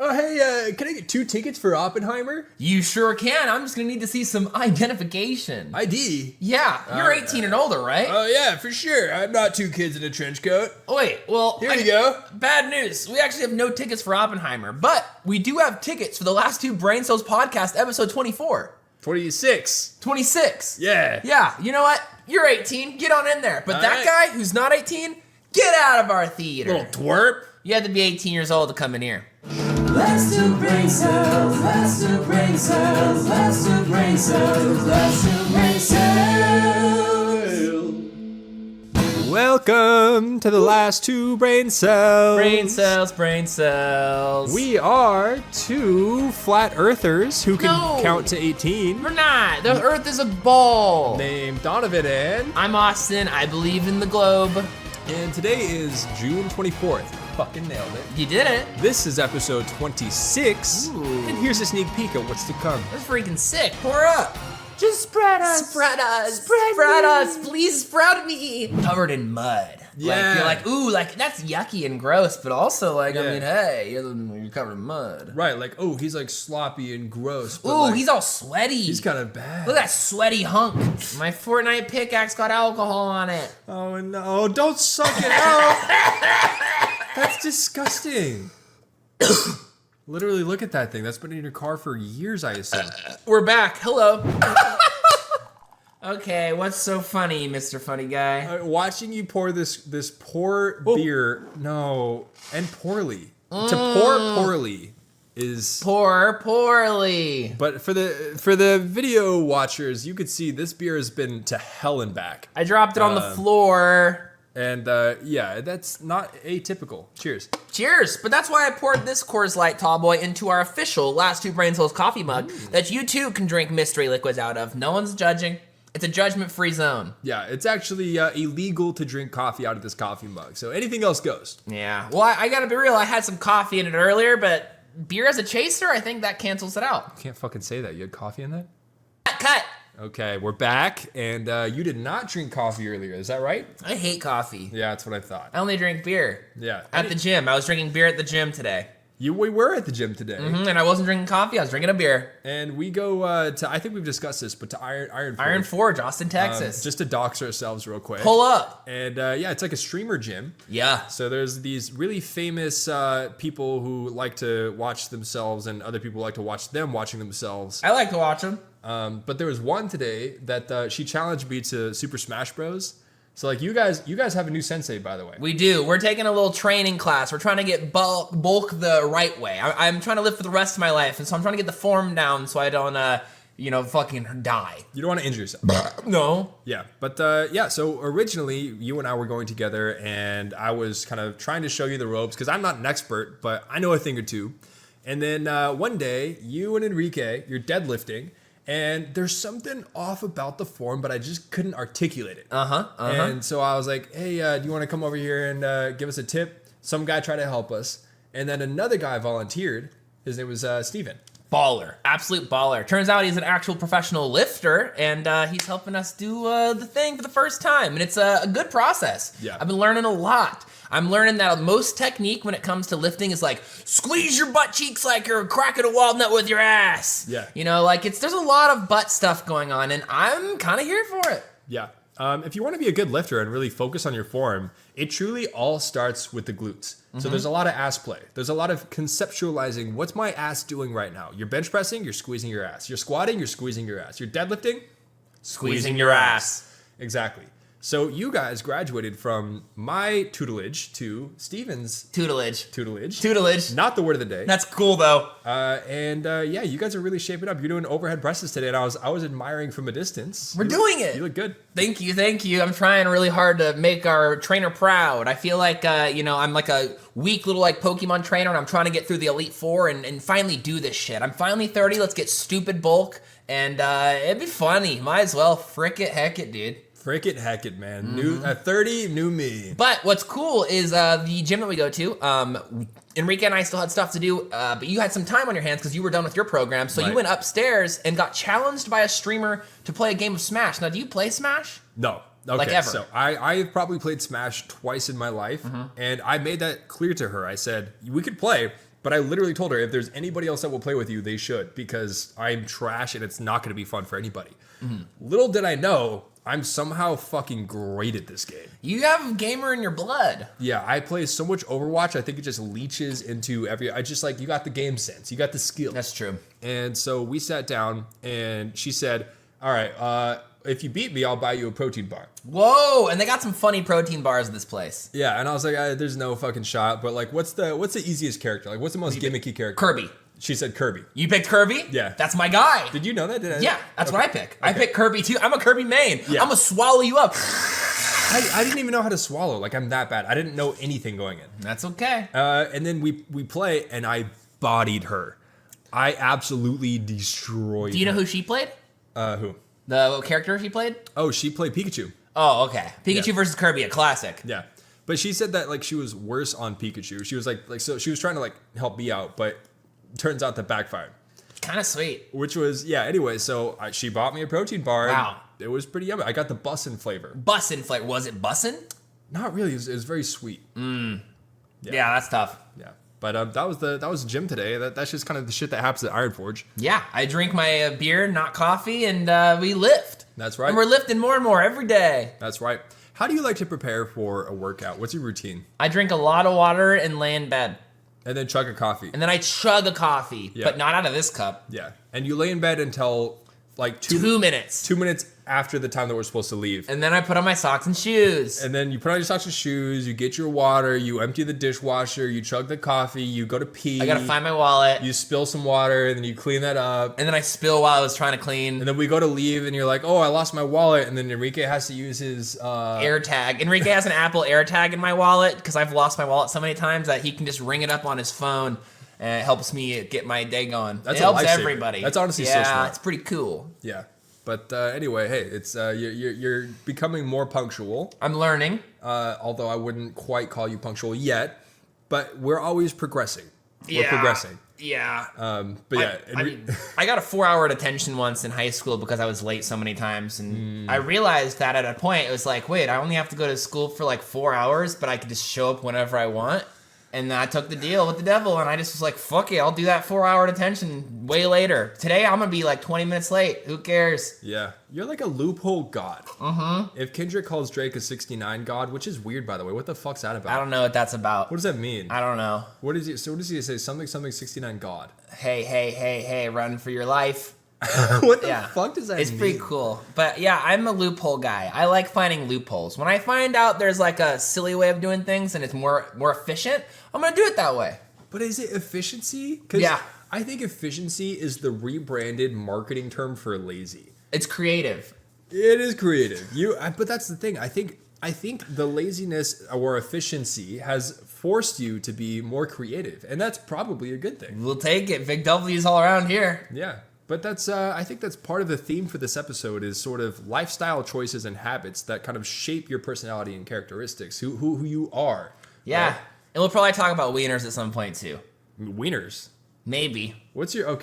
Oh, hey, can I get 2 tickets for Oppenheimer? You sure can. I'm just gonna need to see some identification. ID? Yeah, you're 18 and older, right? Oh, yeah, for sure. I'm not 2 kids in a trench coat. Oh, wait, well... Here we go. Bad news. We actually have no tickets for Oppenheimer, but we do have tickets for the last 2 Brain Cells podcast, episode 24. 26. 26. Yeah. Yeah, you know what? You're 18, get on in there. But All that right. guy who's not 18, get out of our theater. Little twerp. You have to be 18 years old to come in here. Let's do brain cells, let's do brain cells, let's do brain cells, let's do brain cells. Welcome to the last 2 Brain Cells. Brain cells, brain cells. We are 2 flat earthers who can No. count to 18. We're not. The Earth is a ball. Named Donovan and... I'm Austin. I believe in the globe. And today is June 24th. Fucking nailed it. You did it. This is episode 26. Ooh. And here's a sneak peek of what's to come. That's freaking sick. Pour up. Just spread us. Spread us. Spread Spread me. us. Please spread me. Covered in mud. Yeah. Like, you're like, ooh, like, that's yucky and gross, but also, like, I Yeah. mean, hey, you're covered in mud. Right, like, oh, he's like sloppy and gross. But Ooh, like, he's all sweaty. he's kind of bad. Look at that sweaty hunk. My Fortnite pickaxe got alcohol on it. Oh, no. Don't suck it out. That's disgusting. Literally, look at that thing. That's been in your car for years, I assume. We're back. Hello. Okay, what's so funny, Mr. Funny Guy? Watching you pour this poor beer, no, and poorly. To pour poorly is... Poorly. But for the video watchers, you could see this beer has been to hell and back. I dropped it on the floor. And yeah, that's not atypical. Cheers. Cheers! But that's why I poured this Coors Light Tall Boy into our official Last 2 Brain Cells coffee mug that you too can drink mystery liquids out of. No one's judging. It's a judgment-free zone. Yeah, it's actually illegal to drink coffee out of this coffee mug. So anything else goes. Yeah. Well, I gotta be real. I had some coffee in it earlier, but beer as a chaser, I think that cancels it out. Can't fucking say that. You had coffee in that? Cut! Okay, we're back, and you did not drink coffee earlier. Is that right? I hate coffee. Yeah, that's what I thought. I only drink beer. Yeah. At the gym. I was drinking beer at the gym today. We were at the gym today, And I wasn't drinking coffee, I was drinking a beer. and we go to, I think we've discussed this, but to Iron Forge. Iron Forge, Austin, Texas. Just to dox ourselves real quick. Pull up. And yeah, it's like a streamer gym. Yeah. So there's these really famous people who like to watch themselves, and other people like to watch them watching themselves. I like to watch them. But there was one today that she challenged me to Super Smash Bros. So like you guys have a new sensei, by the way. We do. We're taking a little training class. We're trying to get bulk the right way. I'm trying to live for the rest of my life, and so I'm trying to get the form down so I don't, fucking die. You don't want to injure yourself. No. Yeah, but yeah, so originally you and I were going together, and I was kind of trying to show you the ropes because I'm not an expert, but I know a thing or two. And then one day, you and Enrique, you're deadlifting, and there's something off about the form, but I just couldn't articulate it. And so I was like, hey, do you want to come over here and give us a tip? Some guy tried to help us, and then another guy volunteered. His name was Steven. Baller. Absolute baller. Turns out he's an actual professional lifter, and he's helping us do the thing for the first time, and it's a good process. Yeah. I've been learning a lot. I'm learning that most technique when it comes to lifting is like, squeeze your butt cheeks like you're cracking a walnut with your ass. Yeah. You know, like there's a lot of butt stuff going on, and I'm kind of here for it. Yeah. If you want to be a good lifter and really focus on your form, it truly all starts with the glutes. So there's a lot of ass play. There's a lot of conceptualizing, what's my ass doing right now? You're bench pressing, you're squeezing your ass. You're squatting, you're squeezing your ass. You're deadlifting, Squeezing your ass. Exactly. So you guys graduated from my tutelage to Steven's Tutelage. tutelage. Not the word of the day. That's cool though. And yeah, you guys are really shaping up. You're doing overhead presses today, and I was admiring from a distance. We're doing it. You look good. Thank you. I'm trying really hard to make our trainer proud. I feel like, I'm like a weak little like Pokemon trainer, and I'm trying to get through the Elite Four and finally do this shit. I'm finally 30. Let's get stupid bulk, and it'd be funny. Might as well. Frick it, heck it, dude. Frick it, heck it, man. New 30, new me. But what's cool is the gym that we go to. Enrique and I still had stuff to do, but you had some time on your hands because you were done with your program. So Right. you went upstairs and got challenged by a streamer to play a game of Smash. Now, do you play Smash? No. Okay, Like ever. so I've probably played Smash twice in my life, and I made that clear to her. I said, we could play, But I literally told her, if there's anybody else that will play with you, they should, because I'm trash and it's not going to be fun for anybody. Little did I know, I'm somehow fucking great at this game. You have gamer in your blood. Yeah, I play so much Overwatch, I think it just leeches into I just like, you got the game sense, you got the skill. That's true. And so we sat down and she said, all right, if you beat me, I'll buy you a protein bar. Whoa, and they got some funny protein bars in this place. Yeah, and I was like, there's no fucking shot, but like, what's the easiest character? Like, what's the most gimmicky character? Kirby. She said Kirby. You picked Kirby? Yeah. That's my guy. Did you know that? Yeah, that's what I pick. I pick Kirby too. I'm a Kirby main. Yeah. I'm gonna swallow you up. I didn't even know how to swallow. Like, I'm that bad. I didn't know anything going in. That's okay. And then we play, and I bodied her. I absolutely destroyed Do you know her. who she played? Who? The character she played? Oh, she played Pikachu. Oh, okay. Pikachu Yeah. versus Kirby, a classic. Yeah. But she said that, like, she was worse on Pikachu. She was so she was trying to, like, help me out, but turns out that backfired. Kind of sweet. Which was, yeah, anyway, so she bought me a protein bar. Wow. And it was pretty yummy. I got the bussin' flavor. Bussin' flavor. Was it bussin'? Not really. It was very sweet. Yeah, that's tough. Yeah. But that was the gym today. That's just kind of the shit that happens at Iron Forge. Yeah, I drink my beer, not coffee, and we lift. That's right. And we're lifting more and more every day. That's right. How do you like to prepare for a workout? What's your routine? I drink a lot of water and lay in bed. And then chug a coffee. And then I chug a coffee, Yeah. but not out of this cup. Yeah. And you lay in bed until like 2 minutes. 2 minutes after the time that we're supposed to leave. And then I put on my socks and shoes. And then you put on your socks and shoes, you get your water, you empty the dishwasher, you chug the coffee, you go to pee. I gotta find my wallet. You spill some water, and then you clean that up. And then I spill while I was trying to clean. And then we go to leave, and you're like, oh, I lost my wallet. And then Enrique has to use his... AirTag. Enrique has an Apple AirTag in my wallet because I've lost my wallet so many times that he can just ring it up on his phone. And it helps me get my day going. That's it a helps lifesaver. everybody. That's honestly so yeah, smart. it's pretty cool. Yeah. But anyway, hey, it's you're becoming more punctual. I'm learning. Although I wouldn't quite call you punctual yet. But we're always progressing. We're progressing. Yeah. But yeah. I got a 4-hour detention once in high school because I was late so many times. And I realized that at a point, it was like, wait, I only have to go to school for like 4 hours, but I could just show up whenever I want. And I took the deal with the devil, and I just was like, fuck it, I'll do that 4-hour detention way later. Today, I'm going to be like 20 minutes late. Who cares? Yeah. You're like a loophole god. Mm-hmm. If Kendrick calls Drake a 69 god, which is weird, by the way. What the fuck's that about? I don't know what that's about. What does that mean? I don't know. What does he say? Something 69 god. Hey, run for your life. What the fuck does that mean? It's pretty cool. But yeah, I'm a loophole guy. I like finding loopholes. When I find out there's like a silly way of doing things and it's more efficient, I'm going to do it that way. But is it efficiency? 'Cause Yeah. I think efficiency is the rebranded marketing term for lazy. It's creative. It is creative. But that's the thing. I think the laziness or efficiency has forced you to be more creative, and that's probably a good thing. We'll take it. Big W's all around here. Yeah. But that's I think that's part of the theme for this episode is sort of lifestyle choices and habits that kind of shape your personality and characteristics, who you are. Yeah. Right? And we'll probably talk about wieners at some point too. Wieners. Maybe. What's your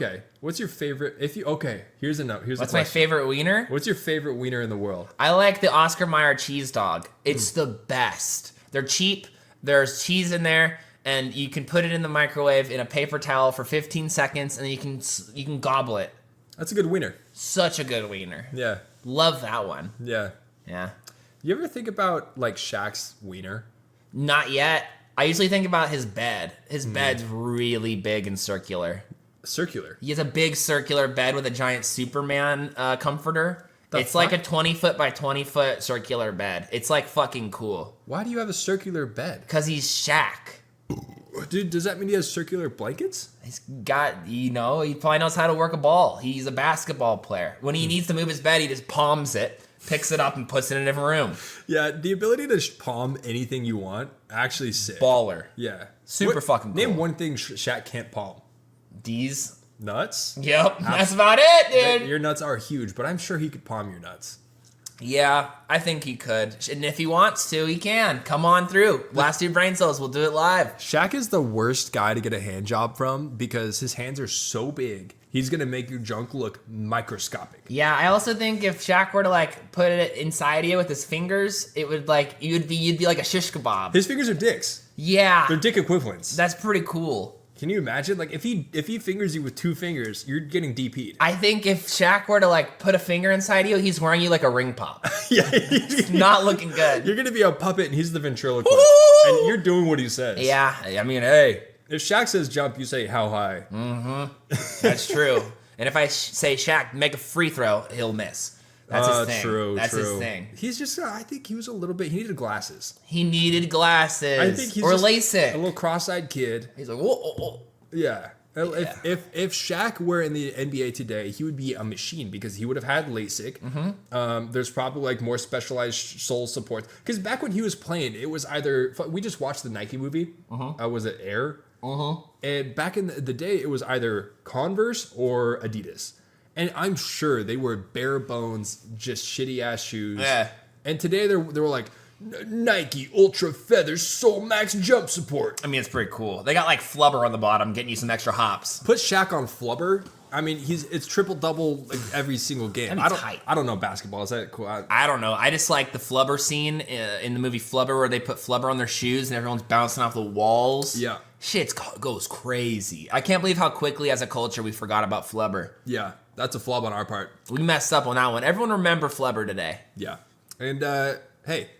favorite? Here's a note. What's my favorite wiener? What's your favorite wiener in the world? I like the Oscar Mayer cheese dog. It's the best. They're cheap. There's cheese in there, and you can put it in the microwave in a paper towel for 15 seconds, and then you can gobble it. That's a good wiener. Such a good wiener. Yeah. Love that one. Yeah. Yeah. You ever think about like Shaq's wiener? Not yet. I usually think about his bed. His bed's really big and circular. Circular. He has a big circular bed with a giant Superman comforter. It's like a 20-foot by 20-foot circular bed. It's like fucking cool. Why do you have a circular bed? Because he's Shaq. Dude, does that mean he has circular blankets? He's got, he probably knows how to work a ball. He's a basketball player. When he needs to move his bed, he just palms it, picks it up, and puts it in a different room. Yeah, the ability to palm anything you want, actually sick. Baller. Yeah. Super fucking cool. Name one thing Shaq can't palm. D's. Nuts? Yep, that's about it, dude. Your nuts are huge, but I'm sure he could palm your nuts. Yeah, I think he could. And if he wants to, he can. Come on through. Last 2 brain cells, we'll do it live. Shaq is the worst guy to get a hand job from because his hands are so big. He's going to make your junk look microscopic. Yeah, I also think if Shaq were to like put it inside you with his fingers, it would like you'd be like a shish kebab. His fingers are dicks. Yeah. They're dick equivalents. That's pretty cool. Can you imagine? Like if he fingers you with 2 fingers, you're getting DP'd. I think if Shaq were to like put a finger inside you, he's wearing you like a ring pop. Yeah, It's not looking good. You're gonna be a puppet, and he's the ventriloquist, and you're doing what he says. Yeah, I mean, hey, If Shaq says jump, you say how high. that's true. And if I say Shaq, make a free throw, he'll miss. That's his thing. True. That's his thing. He's just. I think he was a little bit. He needed glasses. He needed glasses. I think he's or just LASIK. a little cross-eyed kid. He's like, whoa, whoa, whoa. Yeah. Yeah. If Shaq were in the NBA today, he would be a machine because he would have had LASIK. There's probably like more specialized soul support. Because back when he was playing, it was either we just watched the Nike movie. Was it Air? And back in the day, it was either Converse or Adidas. And I'm sure they were bare bones, just shitty ass shoes. Yeah. And today they were like Nike Ultra Feather Soul Max Jump Support. I mean, it's pretty cool. They got like flubber on the bottom, getting you some extra hops. Put Shaq on flubber. I mean, it's triple double like every single game. That'd be tight. I don't know basketball. Is that cool? I don't know. I just like the flubber scene in the movie Flubber where they put flubber on their shoes and everyone's bouncing off the walls. Yeah. Shit goes crazy. I can't believe how quickly as a culture we forgot about flubber. Yeah, that's a flub on our part. We messed up on that one. Everyone remember flubber today. Yeah. And hey,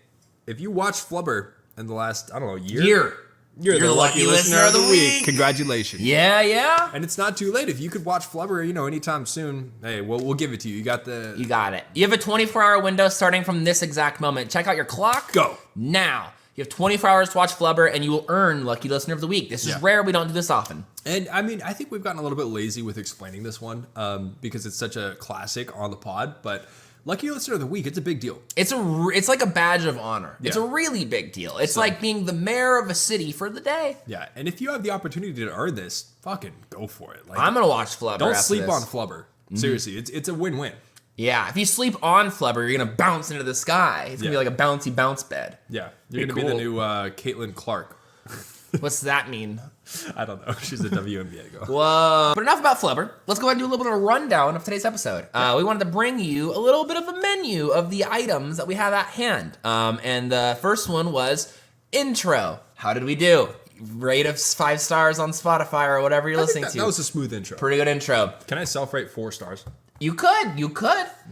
if you watched flubber in the last, I don't know, year, you're the lucky listener of the week. Congratulations. Yeah. And it's not too late. If you could watch flubber, anytime soon, hey, we'll give it to you. You got it. You have a 24-hour window starting from this exact moment. Check out your clock. Go. Now. You have 24 hours to watch Flubber, and you will earn Lucky Listener of the Week. This is rare. We don't do this often. And I mean, I think we've gotten a little bit lazy with explaining this one because it's such a classic on the pod. But Lucky Listener of the Week, it's a big deal. It's like a badge of honor. Yeah. It's a really big deal. It's like being the mayor of a city for the day. Yeah, and if you have the opportunity to earn this, fucking go for it. Like, I'm gonna watch Flubber. Don't after sleep this. on flubber. Seriously, it's a win-win. Yeah, if you sleep on Flubber, you're gonna bounce into the sky. It's gonna be like a bouncy bounce bed. Yeah, you're gonna be the new Caitlin Clark. What's that mean? I don't know. She's a WNBA girl. Whoa. But enough about Flubber. Let's go ahead and do a little bit of a rundown of today's episode. We wanted to bring you a little bit of a menu of the items that we have at hand. And the first one was intro. How did we do? Rate of 5 stars on Spotify or whatever you're listening to. That was a smooth intro. Pretty good intro. Can I self-rate 4 stars? You could.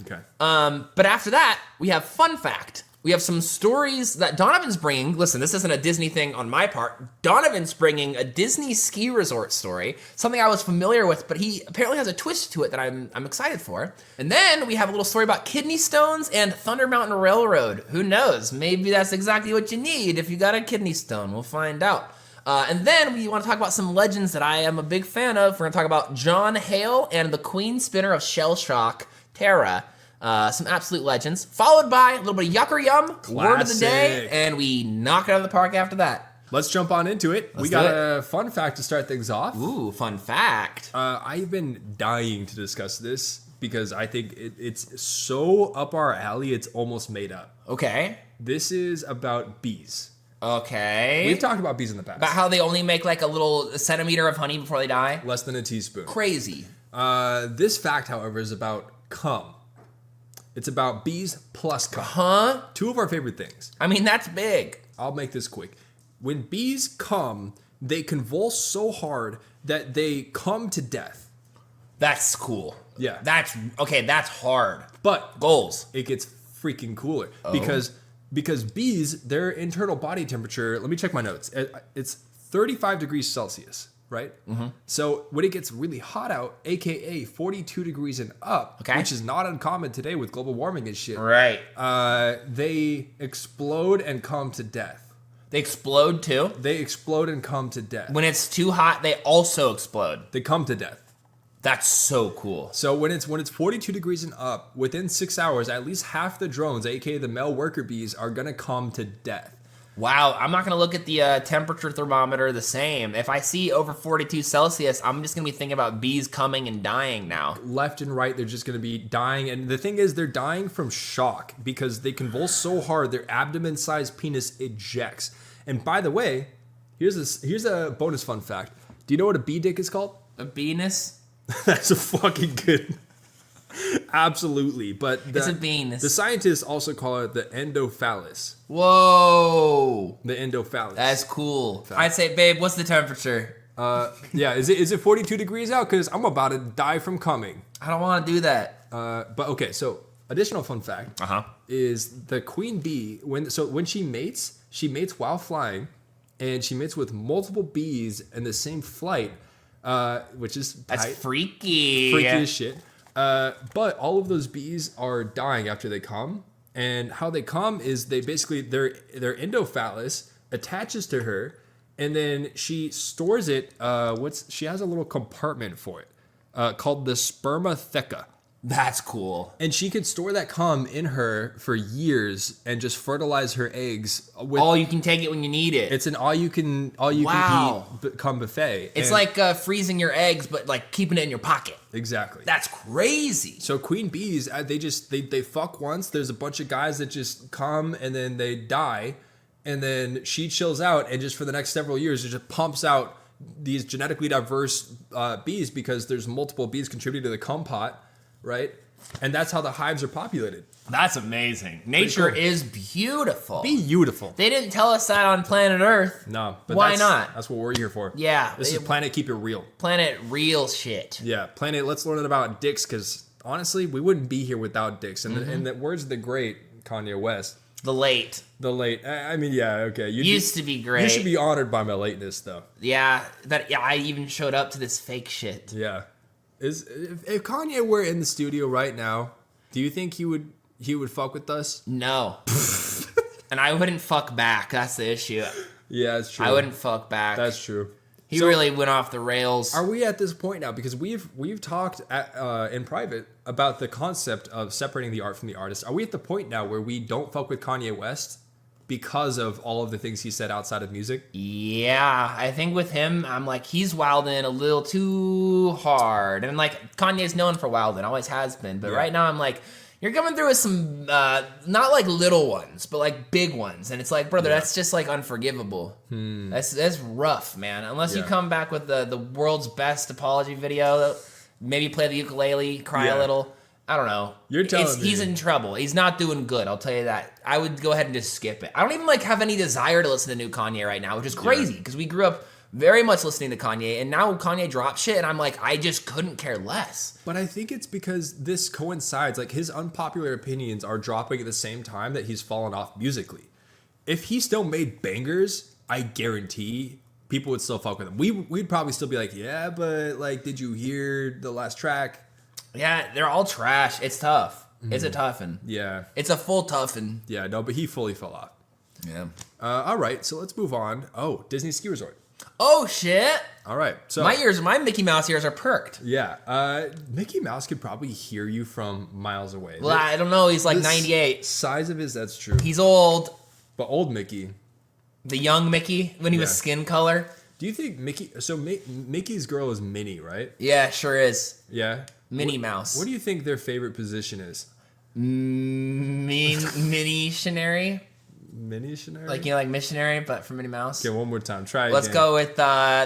Okay. But after that, we have fun fact. We have some stories that Donovan's bringing. Listen, this isn't a Disney thing on my part. Donovan's bringing a Disney ski resort story, something I was familiar with, but he apparently has a twist to it that I'm excited for. And then we have a little story about kidney stones and Thunder Mountain Railroad. Who knows? Maybe that's exactly what you need if you got a kidney stone. We'll find out. And then we want to talk about some legends that I am a big fan of. We're going to talk about John Hale and the Queen Spinner of Shell Shock, Tara. Some absolute legends. Followed by a little bit of Yuck or Yum, word of the day, and we knock it out of the park after that. Let's jump on into it. We got a fun fact to start things off. Ooh, fun fact. I've been dying to discuss this because I think it's so up our alley, it's almost made up. Okay. This is about bees. Okay. We've talked about bees in the past. About how they only make like a little centimeter of honey before they die? Less than a teaspoon. Crazy. This fact, however, is about cum. It's about bees plus cum. Huh? 2 of our favorite things. I mean, that's big. I'll make this quick. When bees come, they convulse so hard that they come to death. That's cool. Yeah. That's hard. But goals. It gets freaking cooler because bees, their internal body temperature, let me check my notes. It's 35 degrees Celsius, right? Mm-hmm. So when it gets really hot out, aka 42 degrees and up, which is not uncommon today with global warming and shit. Right. They explode and come to death. They explode too? They explode and come to death. When it's too hot, they also explode. They come to death. That's so cool. So when it's 42 degrees and up, within 6 hours, at least half the drones, aka the male worker bees, are gonna come to death. Wow, I'm not gonna look at the temperature thermometer the same. If I see over 42 Celsius, I'm just gonna be thinking about bees coming and dying now. Left and right, they're just gonna be dying. And the thing is, they're dying from shock because they convulse so hard, their abdomen-sized penis ejects. And by the way, here's a bonus fun fact. Do you know what a bee dick is called? A penis? That's a fucking good. Absolutely, but it's a penis. The scientists also call it the endophallus. Whoa, the endophallus. That's cool. I'd say, babe, what's the temperature? Yeah, is it 42 degrees out? Because I'm about to die from coming. I don't want to do that. But okay, so additional fun fact is the queen bee when she mates while flying, and she mates with multiple bees in the same flight, which is That's freaky. freaky as shit. But all of those bees are dying after they come, and how they come is they basically their endophallus attaches to her, and then she stores it. She has a little compartment for it called the spermatheca. That's cool. And she could store that cum in her for years and just fertilize her eggs. You can take it when you need it. It's an all you can eat cum buffet. It's like freezing your eggs, but like keeping it in your pocket. Exactly. That's crazy. So queen bees, they fuck once. There's a bunch of guys that just come and then they die, and then she chills out, and just for the next several years, it just pumps out these genetically diverse bees because there's multiple bees contributing to the cum pot. Right? And that's how the hives are populated. That's amazing. Nature is beautiful. Beautiful. They didn't tell us that on planet Earth. No. But why not? That's what we're here for. Yeah. This is Planet Keep It Real. Planet Real shit. Yeah. Planet, let's learn about dicks, because honestly, we wouldn't be here without dicks. And in the words of the great Kanye West. The late. I mean, yeah, okay. Used to be great. You should be honored by my lateness, though. Yeah. I even showed up to this fake shit. Yeah. If Kanye were in the studio right now, do you think he would fuck with us? No. And I wouldn't fuck back. That's the issue. Yeah, that's true. I wouldn't fuck back. That's true. He really went off the rails. Are we at this point now? Because we've talked in private about the concept of separating the art from the artist. Are we at the point now where we don't fuck with Kanye West because of all of the things he said outside of music? Yeah, I think with him, I'm like, he's wilding a little too hard. And like, Kanye's known for wilding, always has been. But right now, I'm like, you're coming through with some, not like little ones, but like big ones. And it's like, brother, that's just like unforgivable. That's rough, man. Unless you come back with the world's best apology video, maybe play the ukulele, cry a little. I don't know. You're telling me. He's in trouble. He's not doing good. I'll tell you that. I would go ahead and just skip it. I don't even like have any desire to listen to new Kanye right now, which is crazy because we grew up very much listening to Kanye, and now Kanye dropped shit, and I'm like, I just couldn't care less. But I think it's because this coincides. Like, his unpopular opinions are dropping at the same time that he's fallen off musically. If he still made bangers, I guarantee people would still fuck with him. We'd probably still be like, yeah, but like, did you hear the last track? Yeah, they're all trash. It's tough. It's a toughin'. Yeah. It's a full toughin'. Yeah, no, but he fully fell off. Yeah. All right, so let's move on. Oh, Disney Ski Resort. Oh, shit. All right, so my Mickey Mouse ears are perked. yeah, Mickey Mouse could probably hear you from miles away. Well, I don't know. He's like 98. Size of his, that's true. He's old. But old Mickey. The young Mickey when he was skin color. Do you think Mickey? So Mickey's girl is Minnie, right? Yeah, sure is. Yeah. Minnie Mouse. What do you think their favorite position is? Missionary. Missionary? Like, you know, like missionary, but for Minnie Mouse. Okay, one more time. Try it Let's again. go with,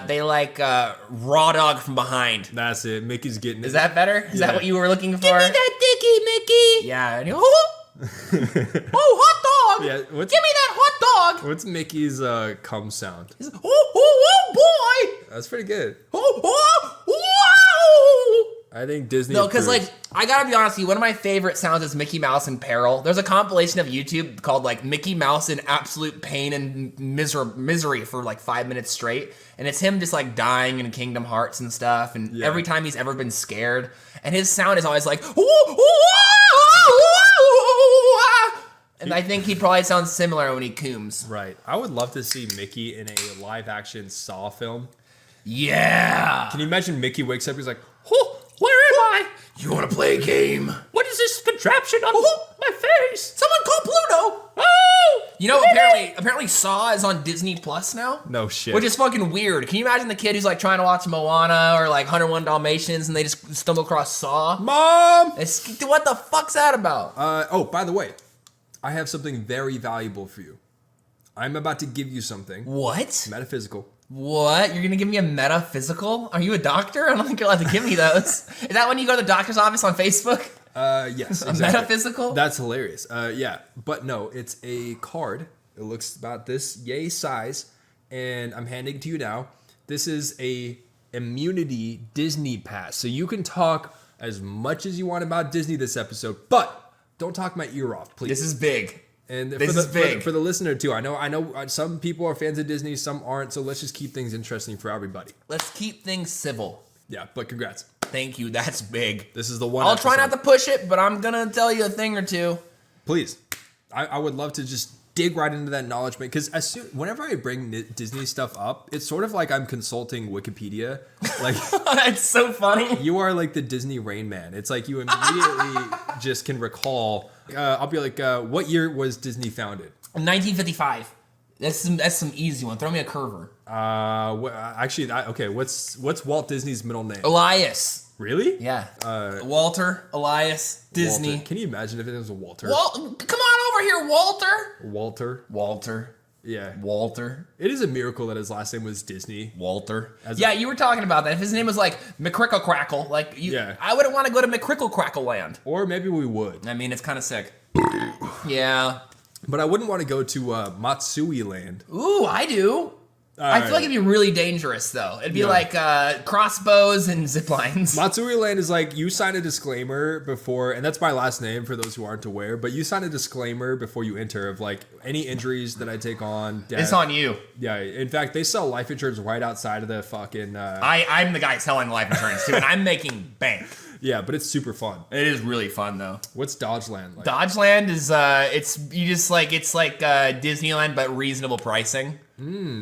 they like raw dog from behind. That's it. Mickey's getting it. Is that better? Is that what you were looking for? Give me that dicky, Mickey. Yeah. And hot dog. Yeah, Give me that hot dog. What's Mickey's cum sound? Boy. That's pretty good. Wow. I think Disney. No, because approves. like, I gotta be honest with you, one of my favorite sounds is Mickey Mouse in peril. There's a compilation of YouTube called like Mickey Mouse in absolute pain and misery for like 5 minutes straight. And it's him just like dying in Kingdom Hearts and stuff. And every time he's ever been scared. And his sound is always like, and I think he probably sounds similar when he cooms. Right. I would love to see Mickey in a live action Saw film. Yeah. Can you imagine Mickey wakes up, he's like, Where am I? You want to play a game? What is this contraption on my face? Someone call Pluto. Oh! You know, apparently Saw is on Disney Plus now. no shit. Which is fucking weird. Can you imagine the kid who's like trying to watch Moana or like 101 Dalmatians and they just stumble across Saw? Mom! What the fuck's that about? Oh, by the way, I have something very valuable for you. I'm about to give you something. What? Metaphysical. What? You're gonna give me a metaphysical? Are you a doctor? I don't think you're allowed to give me those. Is that when you go to the doctor's office on Facebook? Yes, A exactly. metaphysical? That's hilarious. Yeah, but no, it's a card. It looks about this yay size, and I'm handing it to you now. This is a immunity Disney pass. So you can talk as much as you want about Disney this episode, but don't talk my ear off, please. This is big. And This is big. For the listener too. I know some people are fans of Disney, some aren't. So let's just keep things interesting for everybody. Let's keep things civil. Yeah, but congrats. Thank you. That's big. This is the one. I'll try not to push it, but I'm gonna tell you a thing or two. Please, I would love to just dig right into that knowledge, because whenever I bring Disney stuff up, it's sort of like I'm consulting Wikipedia. Like That's so funny. you are like the Disney Rain Man. It's like you immediately just can recall. I'll be like, what year was Disney founded? 1955. That's some easy one. Throw me a curver. Okay. What's Walt Disney's middle name? Elias. Really? Yeah. Walter, Elias, Disney. Walter. Can you imagine if it was a Walter? Come on over here, Walter. Walter. Yeah. Walter. It is a miracle that his last name was Disney. Walter. You were talking about that. If his name was like McCrickle Crackle, I wouldn't want to go to McCrickle Crackle land. Or maybe we would. I mean, it's kind of sick. Yeah. But I wouldn't want to go to Matsui land. Ooh, I do. I feel like it'd be really dangerous, though. It'd be like crossbows and zip lines. Matsui Land is like, you sign a disclaimer before, and that's my last name for those who aren't aware, but you sign a disclaimer before you enter of like any injuries that I take on. Death. It's on you. Yeah, in fact, they sell life insurance right outside of the fucking... I'm the guy selling life insurance, too, and I'm making bank. Yeah, but it's super fun. It is really fun, though. What's Dodgeland like? Dodgeland is, it's like Disneyland, but reasonable pricing.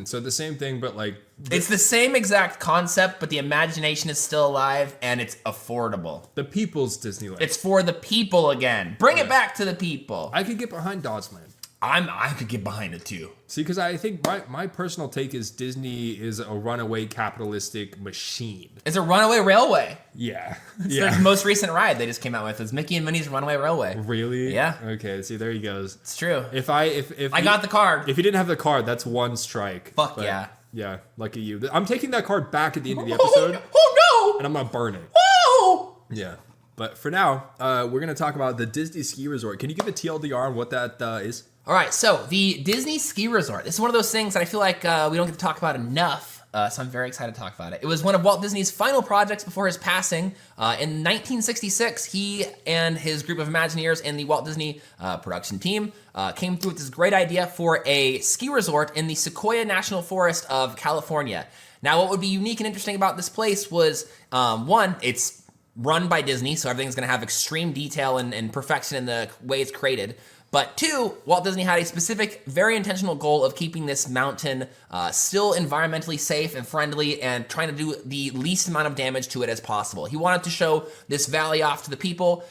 So the same thing, but like... It's the same exact concept, but the imagination is still alive, and it's affordable. The people's Disneyland. It's for the people again. Bring it back to the people. I could get behind Dodgeland. I could get behind it, too. See, because I think my personal take is Disney is a runaway capitalistic machine. It's a runaway railway. Yeah. It's their most recent ride they just came out with. It's Mickey and Minnie's Runaway Railway. Really? Yeah. Okay, see, there he goes. It's true. If I got the card. If you didn't have the card, that's one strike. Fuck But, yeah. Yeah, lucky you. I'm taking that card back at the end of the episode. Oh, no! And I'm gonna burn it. Oh! Yeah. But for now, we're gonna talk about the Disney Ski Resort. Can you give a TLDR on what that is? All right, so the Disney Ski Resort. This is one of those things that I feel like we don't get to talk about enough, so I'm very excited to talk about it. It was one of Walt Disney's final projects before his passing. In 1966, he and his group of Imagineers and the Walt Disney production team came through with this great idea for a ski resort in the Sequoia National Forest of California. Now, what would be unique and interesting about this place was, one, it's run by Disney, so everything's gonna have extreme detail and perfection in the way it's created. But two, Walt Disney had a specific, very intentional goal of keeping this mountain still environmentally safe and friendly and trying to do the least amount of damage to it as possible. He wanted to show this valley off to the people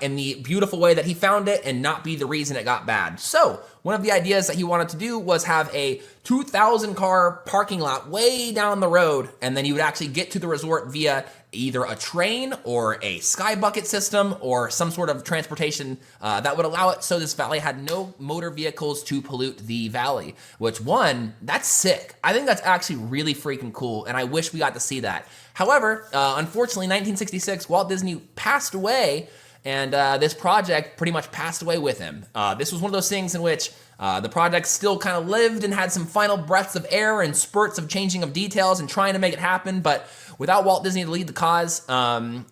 in the beautiful way that he found it and not be the reason it got bad. So one of the ideas that he wanted to do was have a 2,000 car parking lot way down the road, and then you would actually get to the resort via either a train or a sky bucket system or some sort of transportation that would allow it so this valley had no motor vehicles to pollute the valley, which that's sick. I think that's actually really freaking cool, and I wish we got to see that. However, unfortunately, 1966, Walt Disney passed away, and this project pretty much passed away with him. This was one of those things in which the project still kind of lived and had some final breaths of air and spurts of changing of details and trying to make it happen, but without Walt Disney to lead the cause,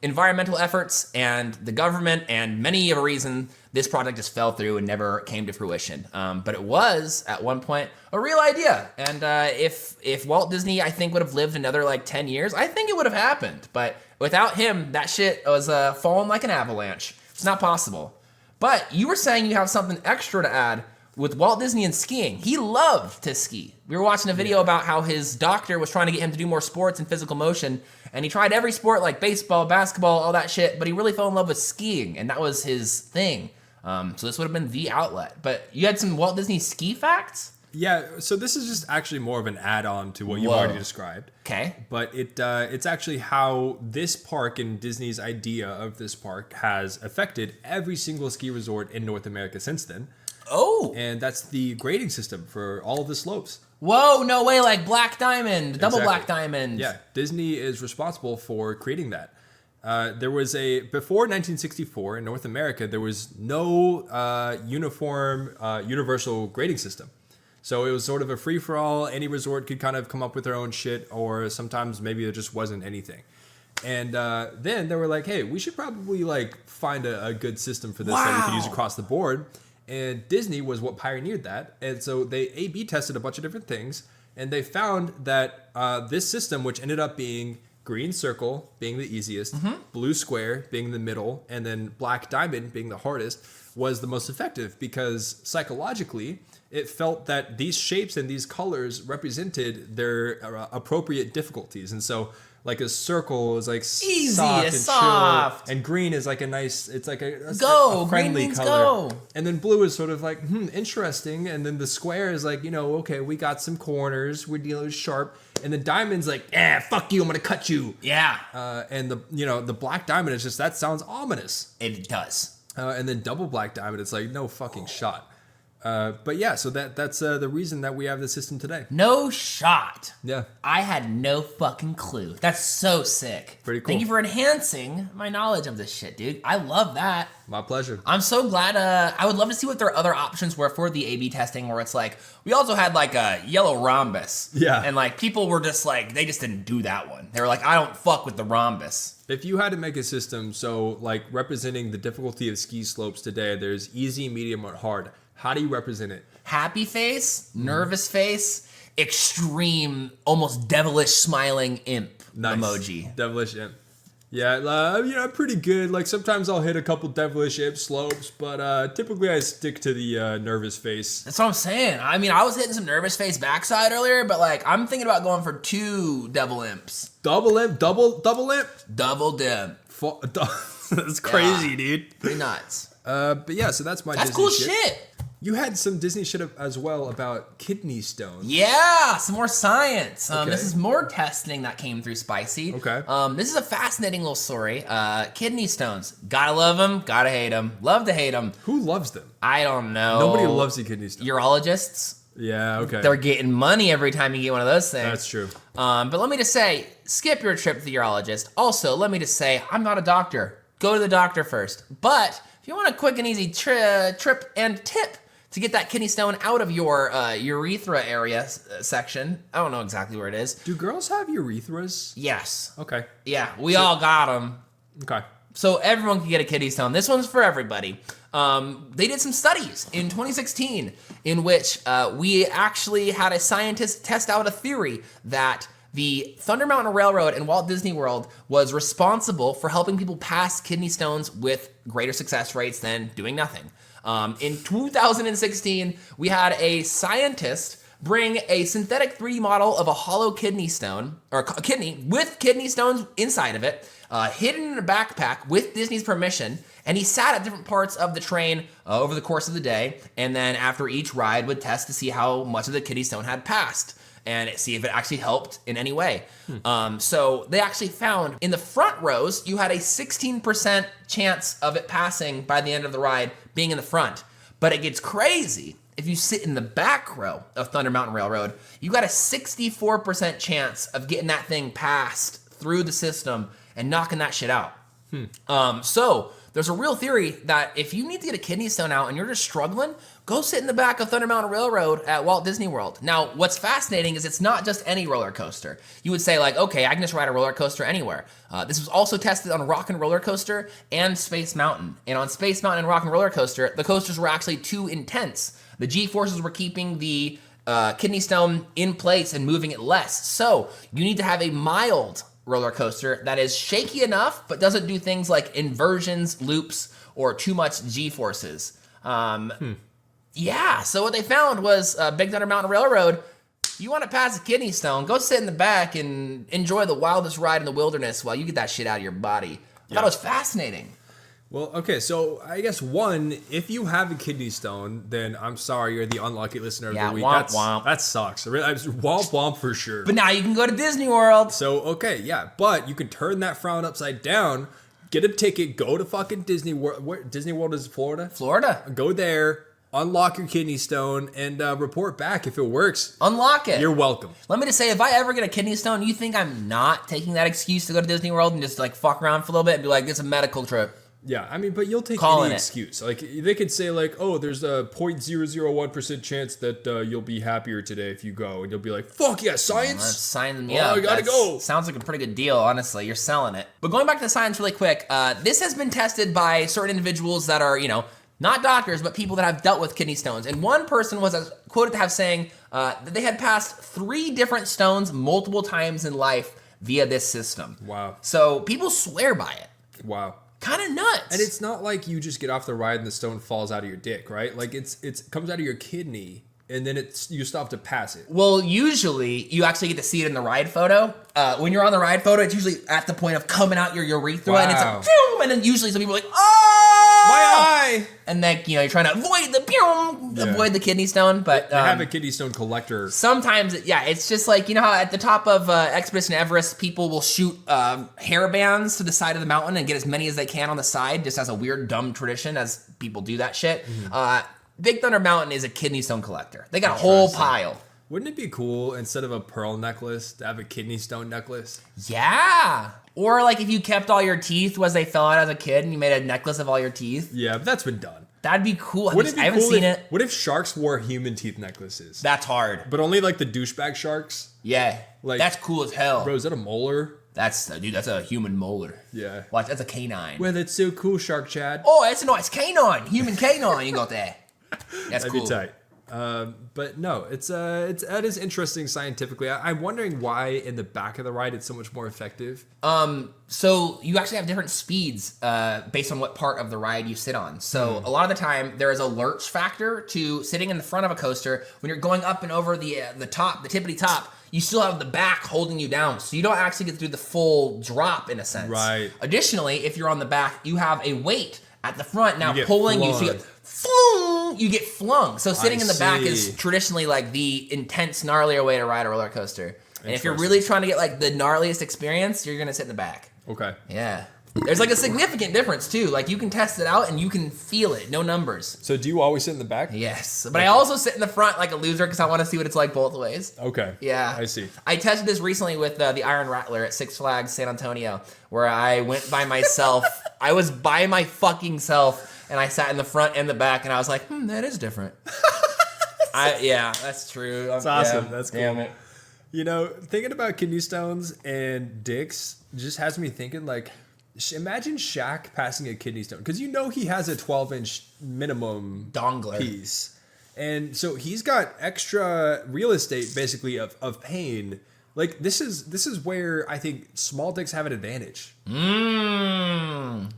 environmental efforts and the government and many of a reason, this project just fell through and never came to fruition. But it was, at one point, a real idea. And if Walt Disney, I think, would have lived another, 10 years, I think it would have happened. But without him, that shit was falling like an avalanche. It's not possible. But you were saying you have something extra to add with Walt Disney and skiing. He loved to ski. We were watching a video about how his doctor was trying to get him to do more sports and physical motion, and he tried every sport like baseball, basketball, all that shit, but he really fell in love with skiing, and that was his thing. So this would have been the outlet. But you had some Walt Disney ski facts? Yeah, so this is just actually more of an add-on to what you already described. Okay. But it's actually how this park and Disney's idea of this park has affected every single ski resort in North America since then. Oh. And that's the grading system for all of the slopes. Whoa, no way, like Black Diamond, double Exactly. Black Diamond. Yeah, Disney is responsible for creating that. There was before 1964 in North America, there was no uniform universal grading system. So it was sort of a free-for-all. Any resort could kind of come up with their own shit, or sometimes maybe there just wasn't anything. And then they were like, hey, we should probably like find a good system for this that we could use across the board. And Disney was what pioneered that. And so they A/B tested a bunch of different things. And they found that this system, which ended up being green circle being the easiest, blue square being the middle, and then black diamond being the hardest, was the most effective because psychologically, it felt that these shapes and these colors represented their appropriate difficulties. And so like a circle is like easy, soft and soft. chill, and green is like a nice, it's like a Go, friendly green means color. go. And then blue is sort of like, interesting. And then the square is like, okay, we got some corners, we're dealing with sharp. And the diamond's like, fuck you, I'm gonna cut you. Yeah. And the black diamond is just, that sounds ominous. It does. And then double black diamond, it's like, no fucking shot. But yeah, so that's the reason that we have the system today. No shot. Yeah. I had no fucking clue. That's so sick. Pretty cool. Thank you for enhancing my knowledge of this shit, dude. I love that. My pleasure. I'm so glad. I would love to see what their other options were for the A/B testing, where it's like, we also had like a yellow rhombus. Yeah. And like people were just like, they just didn't do that one. They were like, I don't fuck with the rhombus. If you had to make a system, so like representing the difficulty of ski slopes today, there's easy, medium, or hard. How do you represent it? Happy face, nervous face, extreme, almost devilish smiling imp emoji. Devilish imp. Yeah, pretty good. Like sometimes I'll hit a couple devilish imp slopes, but typically I stick to the nervous face. That's what I'm saying. I mean, I was hitting some nervous face backside earlier, but like I'm thinking about going for 2 devil imps. Double imp? Double imp? Double dim. That's crazy, dude. Pretty nuts. But yeah, so that's my That's Disney cool shit. You had some Disney shit as well about kidney stones. Yeah, some more science. Okay. This is more testing that came through Spicy. Okay. This is a fascinating little story. Kidney stones. Gotta love them, gotta hate them. Love to hate them. Who loves them? I don't know. Nobody loves a kidney stone. Urologists. Yeah, okay. They're getting money every time you get one of those things. That's true. But let me just say, skip your trip to the urologist. Also, let me just say, I'm not a doctor. Go to the doctor first. But if you want a quick and easy trip and tip to get that kidney stone out of your urethra area section, I don't know exactly where it is. Do girls have urethras? Yes. Okay. Yeah, we all got them. Okay. So everyone can get a kidney stone. This one's for everybody. They did some studies in 2016 in which we actually had a scientist test out a theory that the Thunder Mountain Railroad and Walt Disney World was responsible for helping people pass kidney stones with greater success rates than doing nothing. In 2016, we had a scientist bring a synthetic 3D model of a hollow kidney stone, or a kidney with kidney stones inside of it, hidden in a backpack with Disney's permission, and he sat at different parts of the train over the course of the day, and then after each ride would test to see how much of the kidney stone had passed and see if it actually helped in any way. So they actually found in the front rows, you had a 16% chance of it passing by the end of the ride being in the front. But it gets crazy. If you sit in the back row of Thunder Mountain Railroad, you got a 64% chance of getting that thing passed through the system and knocking that shit out. So there's a real theory that if you need to get a kidney stone out and you're just struggling, go sit in the back of Thunder Mountain Railroad at Walt Disney World. Now, what's fascinating is it's not just any roller coaster. You would say like, okay, I can just ride a roller coaster anywhere. This was also tested on Rock and Roller Coaster and Space Mountain. And on Space Mountain and Rock and Roller Coaster, the coasters were actually too intense. The G-forces were keeping the kidney stone in place and moving it less. So you need to have a mild roller coaster that is shaky enough, but doesn't do things like inversions, loops, or too much G-forces. Yeah, so what they found was Big Thunder Mountain Railroad, you want to pass a kidney stone, go sit in the back and enjoy the wildest ride in the wilderness while you get that shit out of your body. I thought it was fascinating. Well, okay, so I guess one, if you have a kidney stone, then I'm sorry, you're the unlucky listener of the week. Womp womp. That sucks. Womp womp for sure. But now you can go to Disney World. So, okay, yeah, but you can turn that frown upside down, get a ticket, go to fucking Disney World. Where Disney World is Florida? Florida. Go there, unlock your kidney stone, and report back if it works. Unlock it. You're welcome. Let me just say, if I ever get a kidney stone, you think I'm not taking that excuse to go to Disney World and just like fuck around for a little bit and be like, it's a medical trip? Yeah, I mean, but you'll take Calling any it. excuse. Like, they could say, like, oh, there's a 0.001% chance that you'll be happier today if you go. And you'll be like, fuck yeah, science! Sign me Oh, up. I gotta go. Sounds like a pretty good deal, honestly. You're selling it. But going back to the science really quick, this has been tested by certain individuals that are, not doctors, but people that have dealt with kidney stones. And one person was quoted to have saying that they had passed 3 different stones multiple times in life via this system. Wow. So people swear by it. Wow. Kind of nuts. And it's not like you just get off the ride and the stone falls out of your dick, right? Like, it comes out of your kidney, and then you still have to pass it. Well, usually you actually get to see it in the ride photo. When you're on the ride photo, it's usually at the point of coming out your urethra, and it's like, boom, and then usually some people are like, oh, my eye! And then you're trying to avoid the kidney stone, but I have a kidney stone collector. Sometimes, it's just like how at the top of Expedition Everest, people will shoot hair bands to the side of the mountain and get as many as they can on the side, just as a weird dumb tradition, as people do that shit. Big Thunder Mountain is a kidney stone collector. They got a whole pile. Wouldn't it be cool, instead of a pearl necklace, to have a kidney stone necklace? Yeah. Or like if you kept all your teeth as they fell out as a kid and you made a necklace of all your teeth. Yeah, but that's been done. That'd be cool. I Wouldn't it be haven't cool seen if- it. What if sharks wore human teeth necklaces? That's hard. But only like the douchebag sharks? Yeah. Like- That's cool as hell. Bro, is that a molar? That's a human molar. Yeah. Watch, that's a canine. Well, that's so cool, Shark Chad. Oh, that's a nice canine. Human canine you got there. That's That'd cool. be tight. But no, that is interesting scientifically. I'm wondering why in the back of the ride it's so much more effective. So you actually have different speeds based on what part of the ride you sit on. So a lot of the time there is a lurch factor to sitting in the front of a coaster. When you're going up and over the top, the tippity top, you still have the back holding you down. So you don't actually get through the full drop in a sense. Right. Additionally, if you're on the back, you have a weight at the front now get pulling you. flung. So you get flung. So sitting in the back see. is traditionally like the intense, gnarlier way to ride a roller coaster. And if you're really trying to get like the gnarliest experience, you're gonna sit in the back. Okay. Yeah. There's like a significant difference too. Like you can test it out and you can feel it. No numbers. So do you always sit in the back? Yes. But I also sit in the front like a loser because I want to see what it's like both ways. Okay. Yeah. I see. I tested this recently with the Iron Rattler at Six Flags San Antonio, where I went by myself. I was by my fucking self, and I sat in the front and the back, and I was like, that is different. Yeah, that's true. That's awesome. Yeah, That's cool. damn it. Thinking about kidney stones and dicks just has me thinking, like, imagine Shaq passing a kidney stone. Because he has a 12-inch minimum Dongler. piece. And so he's got extra real estate, basically, of pain. Like, this is where I think small dicks have an advantage.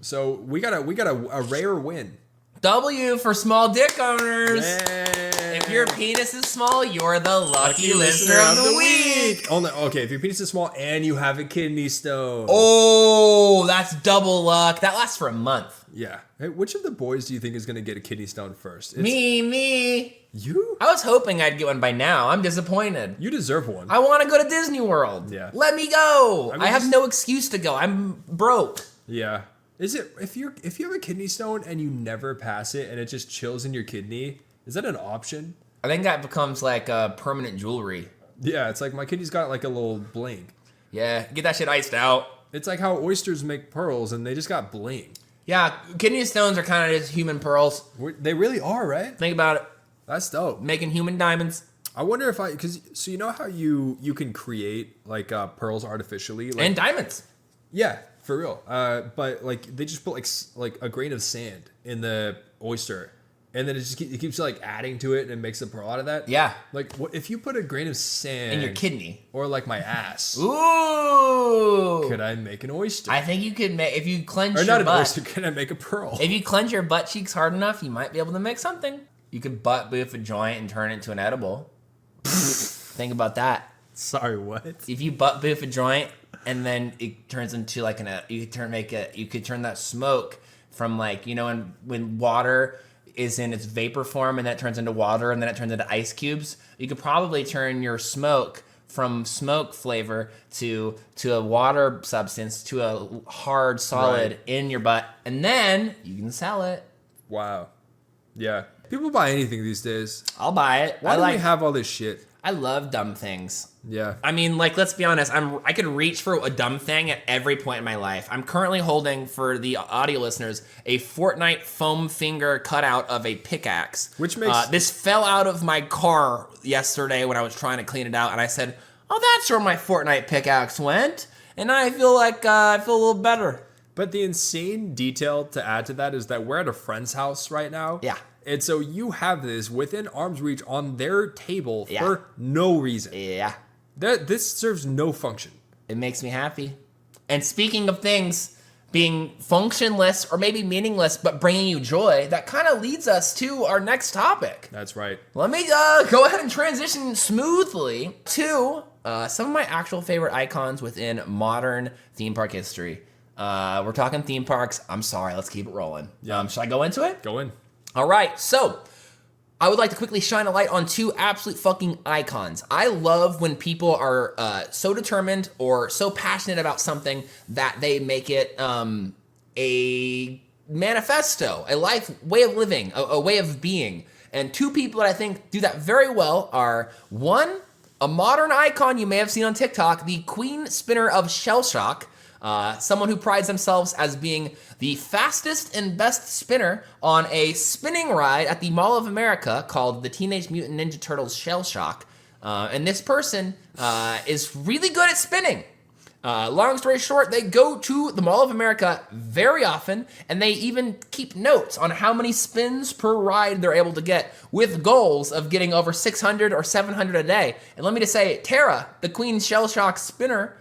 So we got a rare win. W for small dick owners. Yay. If your penis is small, you're the lucky listener of the week. Okay, if your penis is small and you have a kidney stone. Oh, that's double luck. That lasts for a month. Yeah. Hey, which of the boys do you think is going to get a kidney stone first? Me. You? I was hoping I'd get one by now. I'm disappointed. You deserve one. I want to go to Disney World. Yeah. Let me go. I mean, I have no excuse to go. I'm broke. Yeah. Is it if you have a kidney stone and you never pass it and it just chills in your kidney, is that an option? I think that becomes like permanent jewelry. Yeah, it's like my kidney's got like a little bling. Yeah, get that shit iced out. It's like how oysters make pearls and they just got bling. Yeah, kidney stones are kind of just human pearls. They really are, right? Think about it. That's dope. Making human diamonds. I wonder if so you know how you can create like pearls artificially, like, And diamonds. yeah, for real. But like they just put like a grain of sand in the oyster, and then it keeps like adding to it and it makes a pearl out of that. Yeah. Like what if you put a grain of sand In your kidney. or like my ass? Ooh. Could I make an oyster? I think you could make, if you clench or your not an butt. oyster? Can I make a pearl? If you clench your butt cheeks hard enough, you might be able to make something. You could butt boof a joint and turn it into an edible. Think about that. Sorry, what? If you butt boof a joint and then it turns into like you could turn that smoke from like, when water is in its vapor form and that turns into water and then it turns into ice cubes, you could probably turn your smoke from smoke flavor to a water substance to a hard solid Right. in your butt, and then you can sell it. Wow. Yeah. People buy anything these days. I'll buy it. Why do we have all this shit? I love dumb things. Yeah. I mean, like, let's be honest. I could reach for a dumb thing at every point in my life. I'm currently holding, for the audio listeners, a Fortnite foam finger cutout of a pickaxe. Which makes... this fell out of my car yesterday when I was trying to clean it out, and I said, "Oh, that's where my Fortnite pickaxe went." And I feel like I feel a little better. But the insane detail to add to that is that we're at a friend's house right now. Yeah. And so you have this within arm's reach on their table Yeah. for no reason. Yeah. This serves no function. It makes me happy. And speaking of things being functionless or maybe meaningless but bringing you joy, that kind of leads us to our next topic. That's right. Let me go ahead and transition smoothly to some of my actual favorite icons within modern theme park history. We're talking theme parks. I'm sorry, let's keep it rolling. Yeah. Should I go into it? Go in. All right, so I would like to quickly shine a light on two absolute fucking icons. I love when people are so determined or so passionate about something that they make it a manifesto, a life way of living, a way of being. And two people that I think do that very well are, one, a modern icon you may have seen on TikTok, the queen spinner of Shell Shock. Someone who prides themselves as being the fastest and best spinner on a spinning ride at the Mall of America called the Teenage Mutant Ninja Turtles Shell Shock. And this person is really good at spinning. Long story short, they go to the Mall of America very often, and they even keep notes on how many spins per ride they're able to get, with goals of getting over 600 or 700 a day. And let me just say, Tara, the Queen Shell Shock spinner,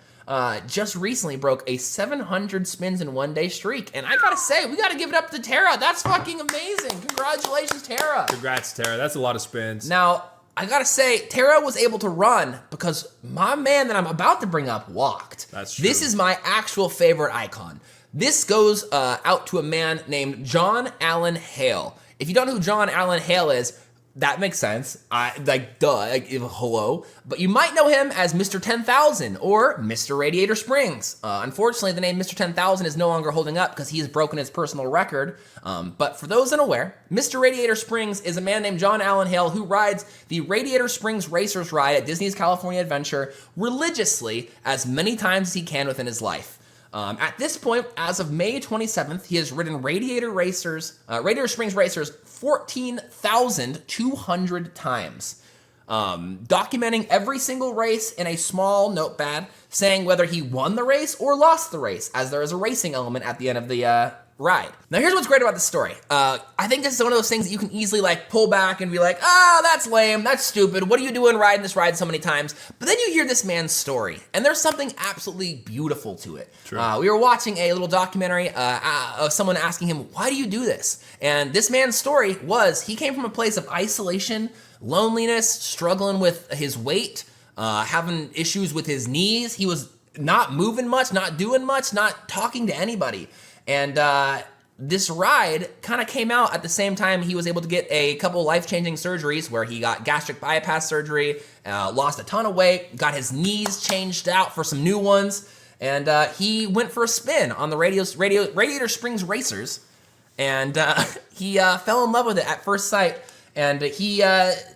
just recently broke a 700 spins in one day streak. And I gotta say, we gotta give it up to Tara. That's fucking amazing. Congratulations, Tara. Congrats, Tara. That's a lot of spins. Now, I gotta say, Tara was able to run because my man that I'm about to bring up walked. That's true. This is my actual favorite icon. This goes out to a man named John Allen Hale. If you don't know who John Allen Hale is, that makes sense. Hello. But you might know him as Mr. 10,000 or Mr. Radiator Springs. Unfortunately, the name Mr. 10,000 is no longer holding up because he has broken his personal record. But for those unaware, Mr. Radiator Springs is a man named John Allen Hale who rides the Radiator Springs Racers ride at Disney's California Adventure religiously as many times as he can within his life. At this point, as of May 27th, he has ridden Radiator Springs Racers 14,200 times, documenting every single race in a small notepad, saying whether he won the race or lost the race, as there is a racing element at the end of the ride. Now, here's what's great about this story. I think this is one of those things that you can easily pull back and be like, that's lame, that's stupid, what are you doing riding this ride so many times? But then you hear this man's story, and there's something absolutely beautiful to it. True. We were watching a little documentary of someone asking him, why do you do this? And this man's story was, he came from a place of isolation, loneliness, struggling with his weight, having issues with his knees. He was not moving much, not doing much, not talking to anybody. And this ride kind of came out at the same time he was able to get a couple life-changing surgeries where he got gastric bypass surgery, lost a ton of weight, got his knees changed out for some new ones, and he went for a spin on the Radiator Springs Racers, and he fell in love with it at first sight, and he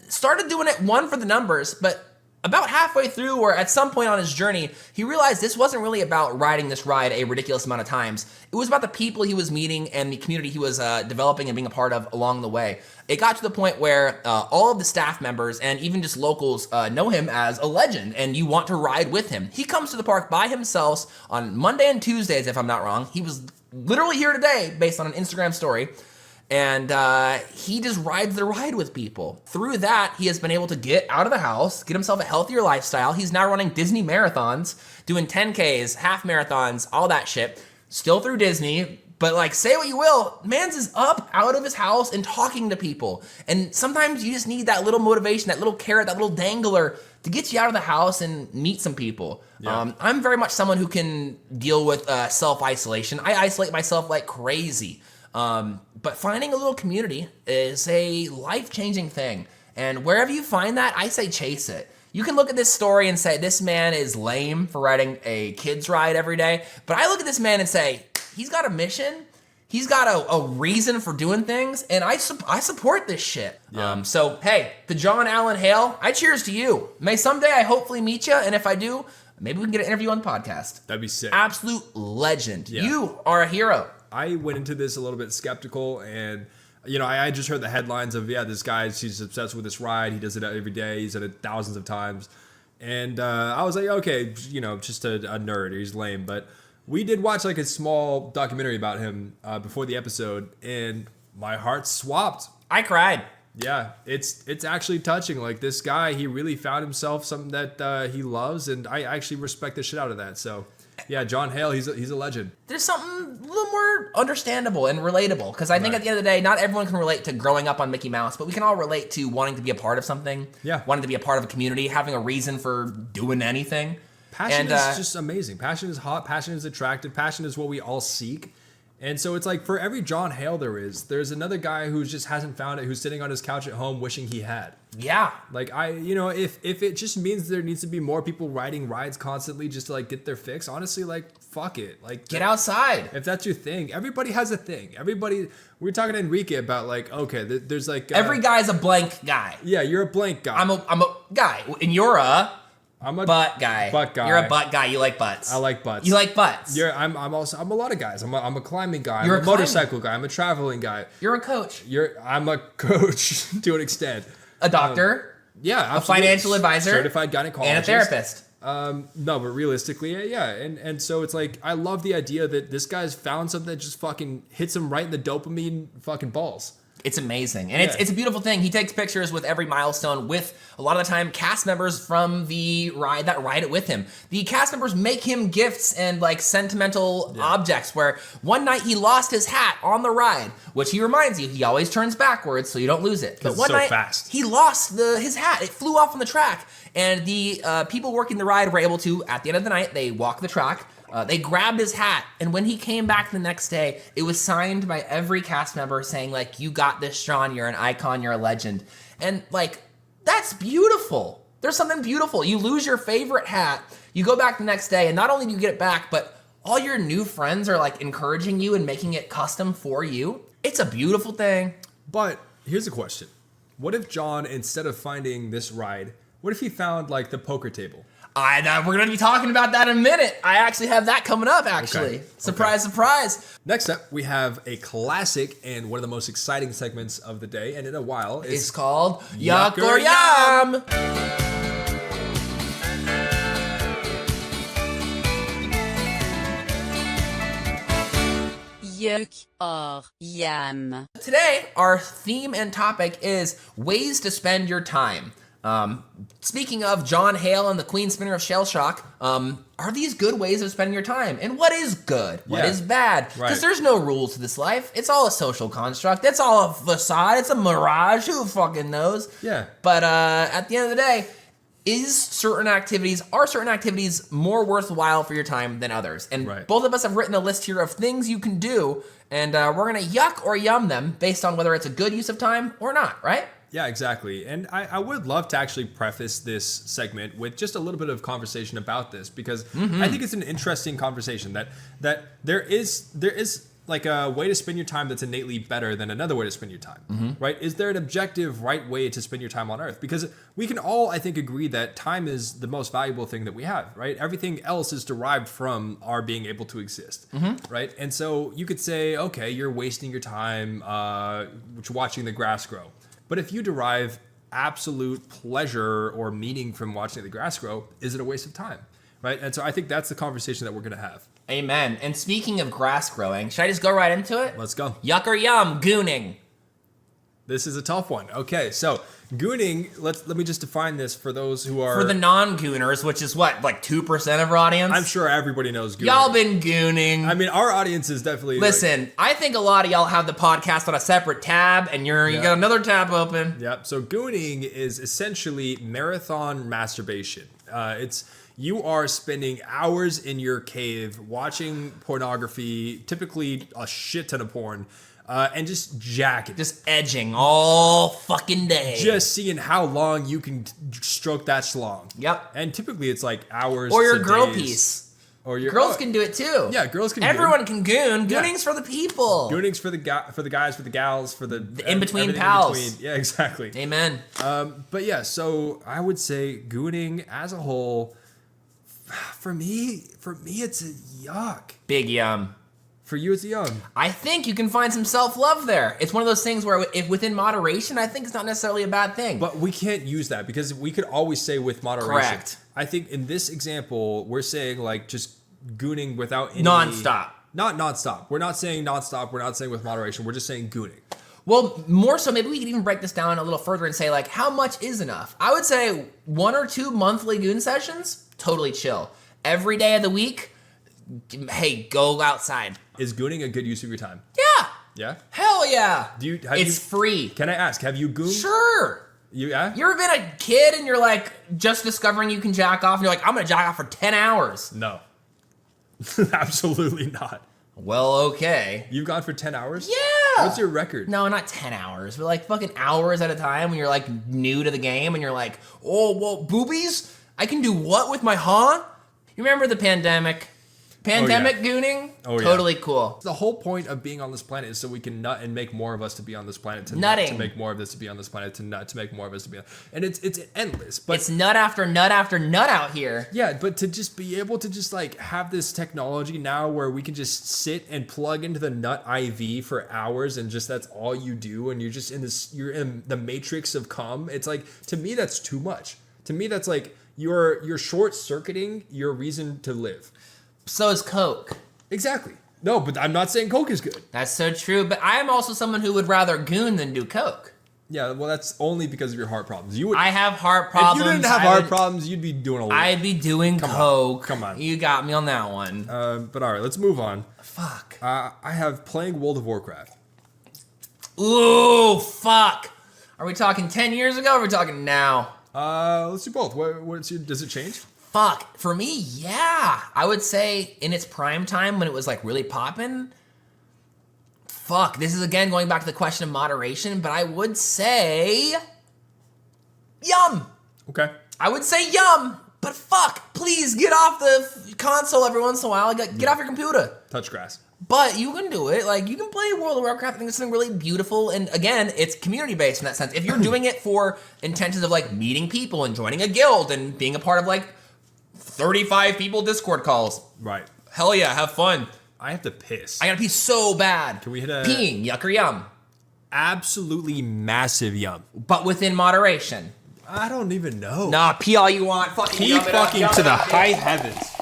started doing it, one, for the numbers, but about halfway through, or at some point on his journey, he realized this wasn't really about riding this ride a ridiculous amount of times. It was about the people he was meeting and the community he was developing and being a part of along the way. It got to the point where all of the staff members and even just locals know him as a legend, and you want to ride with him. He comes to the park by himself on Monday and Tuesdays, if I'm not wrong. He was literally here today based on an Instagram story. And he just rides the ride with people. Through that, he has been able to get out of the house, get himself a healthier lifestyle. He's now running Disney marathons, doing 10Ks, half marathons, all that shit. Still through Disney, but say what you will, man's is up out of his house and talking to people. And sometimes you just need that little motivation, that little carrot, that little dangler to get you out of the house and meet some people. Yeah. I'm very much someone who can deal with self-isolation. I isolate myself like crazy. But finding a little community is a life-changing thing. And wherever you find that, I say chase it. You can look at this story and say, this man is lame for riding a kid's ride every day. But I look at this man and say, he's got a mission. He's got a reason for doing things, and I support this shit. Yeah. So, hey, the John Allen Hale, I cheers to you. May someday I hopefully meet you, and if I do, maybe we can get an interview on the podcast. That'd be sick. Absolute legend. Yeah. You are a hero. I went into this a little bit skeptical, and I just heard the headlines of this guy. He's obsessed with this ride. He does it every day. He's done it thousands of times, and I was like, okay, just a nerd. He's lame. But we did watch like a small documentary about him before the episode, and my heart swapped. I cried. Yeah, it's actually touching. Like, this guy, he really found himself something that he loves, and I actually respect the shit out of that. So. Yeah, John Hale, he's a legend. There's something a little more understandable and relatable, because I think at the end of the day, not everyone can relate to growing up on Mickey Mouse, but we can all relate to wanting to be a part of something, wanting to be a part of a community, having a reason for doing anything. Passion is just amazing. Passion is hot. Passion is attractive. Passion is what we all seek. And so it's like, for every John Hale there's another guy who just hasn't found it, who's sitting on his couch at home wishing he had. Yeah. Like, if it just means there needs to be more people riding rides constantly just to like get their fix, honestly, like, fuck it. Like, get outside. If that's your thing. Everybody has a thing. We were talking to Enrique about like, okay, there's like every guy's a blank guy. Yeah, you're a blank guy. I'm a guy, and you're a butt guy. Butt guy. You're a butt guy. You like butts. I like butts. You like butts. I'm a lot of guys. I'm a climbing guy. You're I'm a motorcycle guy. I'm a traveling guy. You're a coach. I'm a coach to an extent. A doctor. Yeah, absolutely. A financial advisor. Certified gynecologist. And a therapist. No, but realistically, yeah. And so it's like, I love the idea that this guy's found something that just fucking hits him right in the dopamine fucking balls. It's amazing. And it's a beautiful thing. He takes pictures with every milestone with, a lot of the time, cast members from the ride that ride it with him. The cast members make him gifts and like sentimental objects, where one night he lost his hat on the ride, which he reminds you, he always turns backwards so you don't lose it. But one night fast. He lost his hat. It flew off on the track. And the people working the ride were able to, at the end of the night, they walked the track. They grabbed his hat, and when he came back the next day, it was signed by every cast member saying, like, you got this, Sean, you're an icon, you're a legend. And, like, that's beautiful. There's something beautiful. You lose your favorite hat, you go back the next day, and not only do you get it back, but all your new friends are, like, encouraging you and making it custom for you. It's a beautiful thing. But here's a question. What if John, instead of finding this ride, what if he found, like, the poker table? We're going to be talking about that in a minute. I actually have that coming up, actually. Okay. Surprise, surprise. Next up, we have a classic and one of the most exciting segments of the day, and in a while, it's called Yuck or Yum. Yuck or Yum. Today, our theme and topic is ways to spend your time. Speaking of John Hale and the Queen Spinner of Shell Shock, are these good ways of spending your time? And what is good? What is bad? Because there's no rules to this life. It's all a social construct. It's all a facade. It's a mirage. Who fucking knows? Yeah. But at the end of the day, are certain activities more worthwhile for your time than others? And both of us have written a list here of things you can do, and we're going to yuck or yum them based on whether it's a good use of time or not, right? Yeah, exactly. And I would love to actually preface this segment with just a little bit of conversation about this, because I think it's an interesting conversation that there is like a way to spend your time that's innately better than another way to spend your time, right? Is there an objective right way to spend your time on Earth? Because we can all, I think, agree that time is the most valuable thing that we have, right? Everything else is derived from our being able to exist, right? And so you could say, okay, you're wasting your time watching the grass grow. But if you derive absolute pleasure or meaning from watching the grass grow, is it a waste of time, right? And so I think that's the conversation that we're going to have. Amen. And speaking of grass growing, should I just go right into it? Let's go. Yuck or yum, gooning. This is a tough one. Okay, so gooning, let me just define this for those who are... For the non-gooners, which is what, like 2% of our audience? I'm sure everybody knows gooning. Y'all been gooning. I mean, our audience is definitely... Listen, I think a lot of y'all have the podcast on a separate tab, and you got another tab open. Yep, so gooning is essentially marathon masturbation. You are spending hours in your cave watching pornography, typically a shit ton of porn, and just jacking. Just edging all fucking day. Just seeing how long you can stroke that schlong. Yep. And typically it's like hours or your to girl days. piece. Or your Girls can do it too. Yeah, girls can. Everyone can goon. Yeah. Gooning's for the people. Gooning's for the guys, for the gals, for the in-between everything pals. in between. Yeah, exactly. Amen. But yeah, so I would say gooning as a whole, for me, it's a yuck. Big yum. For you, it's a yum. I think you can find some self-love there. It's one of those things where if within moderation, I think it's not necessarily a bad thing. But we can't use that because we could always say with moderation. Correct. I think in this example, we're saying like just gooning without any... Non-stop. Not non-stop. We're not saying non-stop. We're not saying with moderation. We're just saying gooning. Well, more so, maybe we could even break this down a little further and say, like, how much is enough? I would say 1 or 2 monthly goon sessions, totally chill. Every day of the week, hey, go outside. Is gooning a good use of your time? Yeah. Yeah? Hell yeah. It's free. Can I ask, have you gooned? Sure. Yeah? You ever been a kid and you're like just discovering you can jack off and you're like, I'm gonna jack off for 10 hours? No. Absolutely not. Well, okay. You've gone for 10 hours? Yeah. What's your record? No, not 10 hours, but like fucking hours at a time when you're like new to the game and you're like, oh, well, boobies? I can do what with my You remember the pandemic? Gooning? Oh, yeah. Totally cool. The whole point of being on this planet is so we can nut and make more of us to be on this planet. To Nutting. Nut, to make more of this to be on this planet. To nut to make more of us to be on. And it's endless. But it's nut after nut after nut out here. yeah, but to just be able to just like have this technology now where we can just sit and plug into the nut IV for hours and just that's all you do and you're just you're in the matrix of cum. It's like, to me, that's too much. To me, that's like you're short-circuiting your reason to live. So is Coke. Exactly. No, but I'm not saying Coke is good. That's so true, but I am also someone who would rather goon than do Coke. Yeah, well, that's only because of your heart problems. I have heart problems. If you didn't have heart problems, you'd be doing a lot. I'd be doing Coke. Come on. You got me on that one. But all right, let's move on. Fuck. I have playing World of Warcraft. Ooh, fuck. Are we talking 10 years ago or are we talking now? Let's do both. Does it change? Fuck. For me, yeah. I would say in its prime time when it was like really popping. Fuck. This is again going back to the question of moderation, but I would say yum. Okay. I would say yum, but fuck. Please get off the console every once in a while. Get off your computer. Touch grass. But you can do it. Like, you can play World of Warcraft. I think it's something really beautiful. And again, it's community-based in that sense. If you're doing it for intentions of like meeting people and joining a guild and being a part of like 35 people Discord calls. Right. Hell yeah, have fun. I have to piss. I gotta pee so bad. Can we hit a... Peeing, yuck or yum. Absolutely massive yum. But within moderation. I don't even know. Nah, pee all you want. Fucking Pee yum it up, fucking yum to it the up, high bitch. heavens.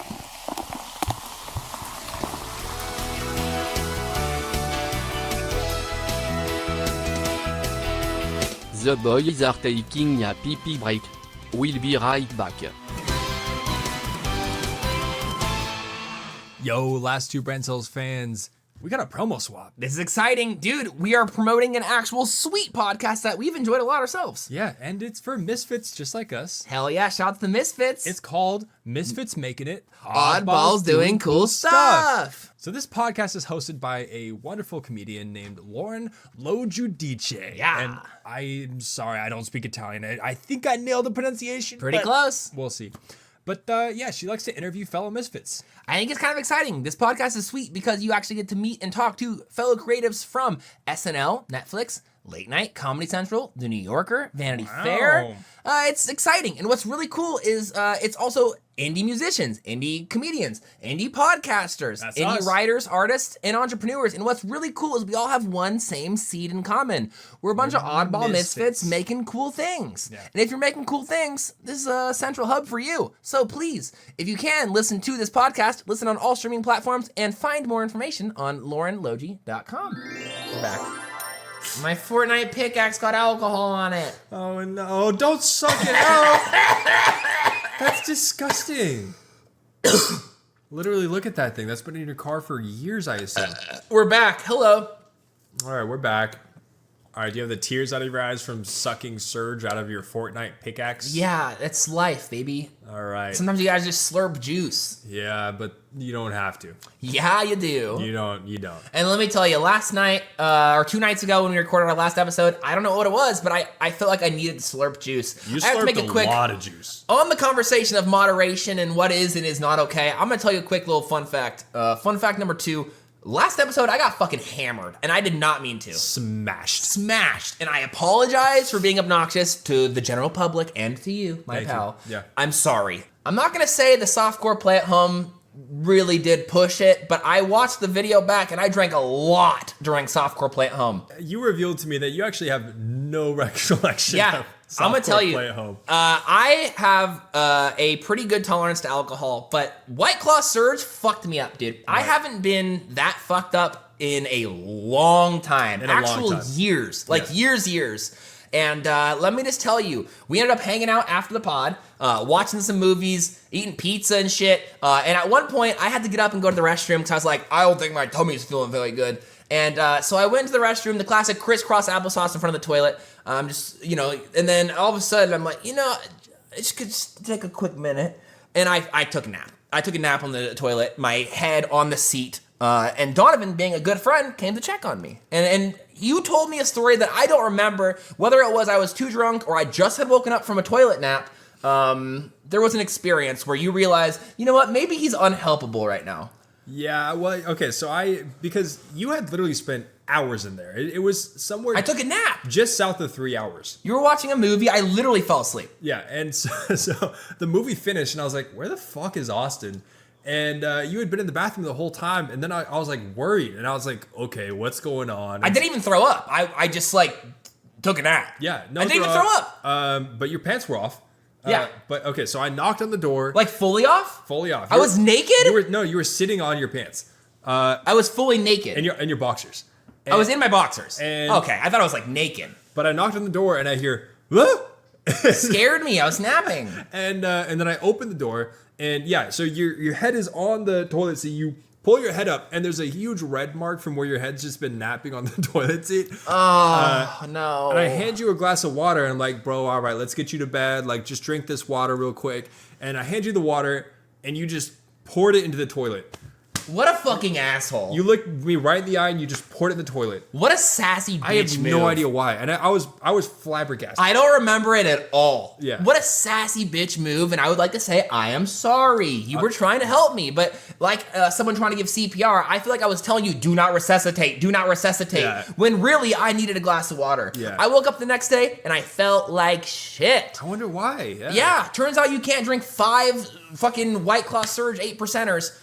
The boys are taking a PeePee break. We'll be right back. Yo, Last Two Brain Cells fans, we got a promo swap. This is exciting. Dude, we are promoting an actual sweet podcast that we've enjoyed a lot ourselves. Yeah, and it's for misfits just like us. Hell yeah, shout out to the Misfits. It's called Misfits Making It. Oddballs doing cool stuff. So this podcast is hosted by a wonderful comedian named Lauren Logiudice. Yeah. And I'm sorry, I don't speak Italian. I think I nailed the pronunciation. Pretty but close. We'll see. But yeah, she likes to interview fellow misfits. I think it's kind of exciting. This podcast is sweet because you actually get to meet and talk to fellow creatives from SNL, Netflix, Late Night, Comedy Central, The New Yorker, Vanity Fair. It's exciting. And what's really cool is it's also indie musicians, indie comedians, indie podcasters, That's indie us. writers, artists, and entrepreneurs. And what's really cool is we all have one same seed in common. We're a bunch of oddball misfits making cool things. Yeah. And if you're making cool things, this is a central hub for you. So please, if you can, listen to this podcast, listen on all streaming platforms, and find more information on laurenlogie.com. We're back. My Fortnite pickaxe got alcohol on it. Oh no, don't suck it out. That's disgusting. Literally, look at that thing. That's been in your car for years, I assume. We're back. Hello. All right, we're back. All right, do you have the tears out of your eyes from sucking Surge out of your Fortnite pickaxe? Yeah, that's life, baby. All right. Sometimes you guys just slurp juice. Yeah, but you don't have to. Yeah, you do. You don't. And let me tell you, last night, or 2 nights ago when we recorded our last episode, I don't know what it was, but I felt like I needed to slurp juice. You I have to make slurped it quick. a lot of juice. On the conversation of moderation and what is and is not okay, I'm gonna tell you a quick little fun fact. Fun fact number 2. Last episode, I got fucking hammered, and I did not mean to. Smashed. And I apologize for being obnoxious to the general public and to you, my Thank pal. you. Yeah. I'm sorry. I'm not gonna say the softcore play at home really did push it, but I watched the video back and I drank a lot during softcore play at home. You revealed to me that you actually have no recollection. Yeah, of I'm gonna tell softcore you. Play at home. I have a pretty good tolerance to alcohol, but White Claw Surge fucked me up, dude. I haven't been that fucked up in a long time. Years. Like years. And let me just tell you, we ended up hanging out after the pod, watching some movies, eating pizza and shit. And at one point, I had to get up and go to the restroom because I was like, I don't think my tummy's feeling very good. And so I went to the restroom, the classic crisscross applesauce in front of the toilet. And then all of a sudden, I'm like, I just take a quick minute. And I took a nap. I took a nap on the toilet, my head on the seat. And Donovan, being a good friend, came to check on me. And you told me a story that I don't remember, whether it was I was too drunk or I just had woken up from a toilet nap. There was an experience where you realized, you know what, maybe he's unhelpable right now. Yeah, well, okay, so because you had literally spent hours in there. It was somewhere. I took a nap. Just south of 3 hours. You were watching a movie, I literally fell asleep. Yeah, and so the movie finished, and I was like, where the fuck is Austin? And you had been in the bathroom the whole time, and then I was like worried, and I was like, okay, what's going on? I didn't even throw up. I just took a nap. Yeah, no, I didn't even throw up. But your pants were off. Yeah. But okay, so I knocked on the door. Like fully off? Fully off. I was naked? You were sitting on your pants. I was fully naked. And your boxers. And, I was in my boxers. And, okay, I thought I was like naked. But I knocked on the door and I hear, "Whoa!" Scared me. I was napping. And then I opened the door, and yeah, so your head is on the toilet seat. You pull your head up, and there's a huge red mark from where your head's just been napping on the toilet seat. Oh, no. And I hand you a glass of water, and I'm like, bro, all right, let's get you to bed. Like, just drink this water real quick. And I hand you the water, and you just poured it into the toilet. What a fucking asshole. You looked me right in the eye, and you just poured it in the toilet. What a sassy bitch I have move. no idea why. And I was flabbergasted. I don't remember it at all. Yeah. What a sassy bitch move, and I would like to say, I am sorry. You were trying to help me, but like someone trying to give CPR, I feel like I was telling you, do not resuscitate, Yeah. when really I needed a glass of water. Yeah. I woke up the next day, and I felt like shit. I wonder why. Yeah, turns out you can't drink 5 fucking White Claw Surge 8%ers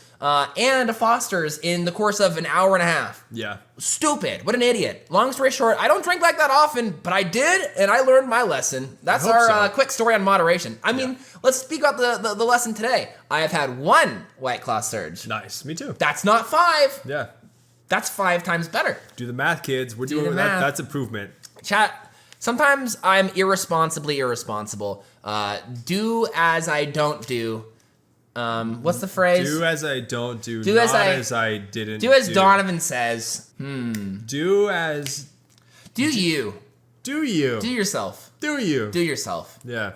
and a Foster's in the course of an hour and a half. Yeah. Stupid. What an idiot. Long story short, I don't drink like that often, but I did, and I learned my lesson. That's our so. quick story on moderation. I mean, let's speak about the lesson today. I have had 1 White Claw Surge. Nice. Me too. That's not 5. Yeah. That's 5 times better. Do the math, kids. We're doing the that. math. That's improvement. Chat, sometimes I'm irresponsibly irresponsible. Do as I don't do. What's the phrase? Do as I don't do, Do not as I didn't do. As Donovan says. Do as... Do you. Do you. Do yourself. Do you. Do yourself. Yeah.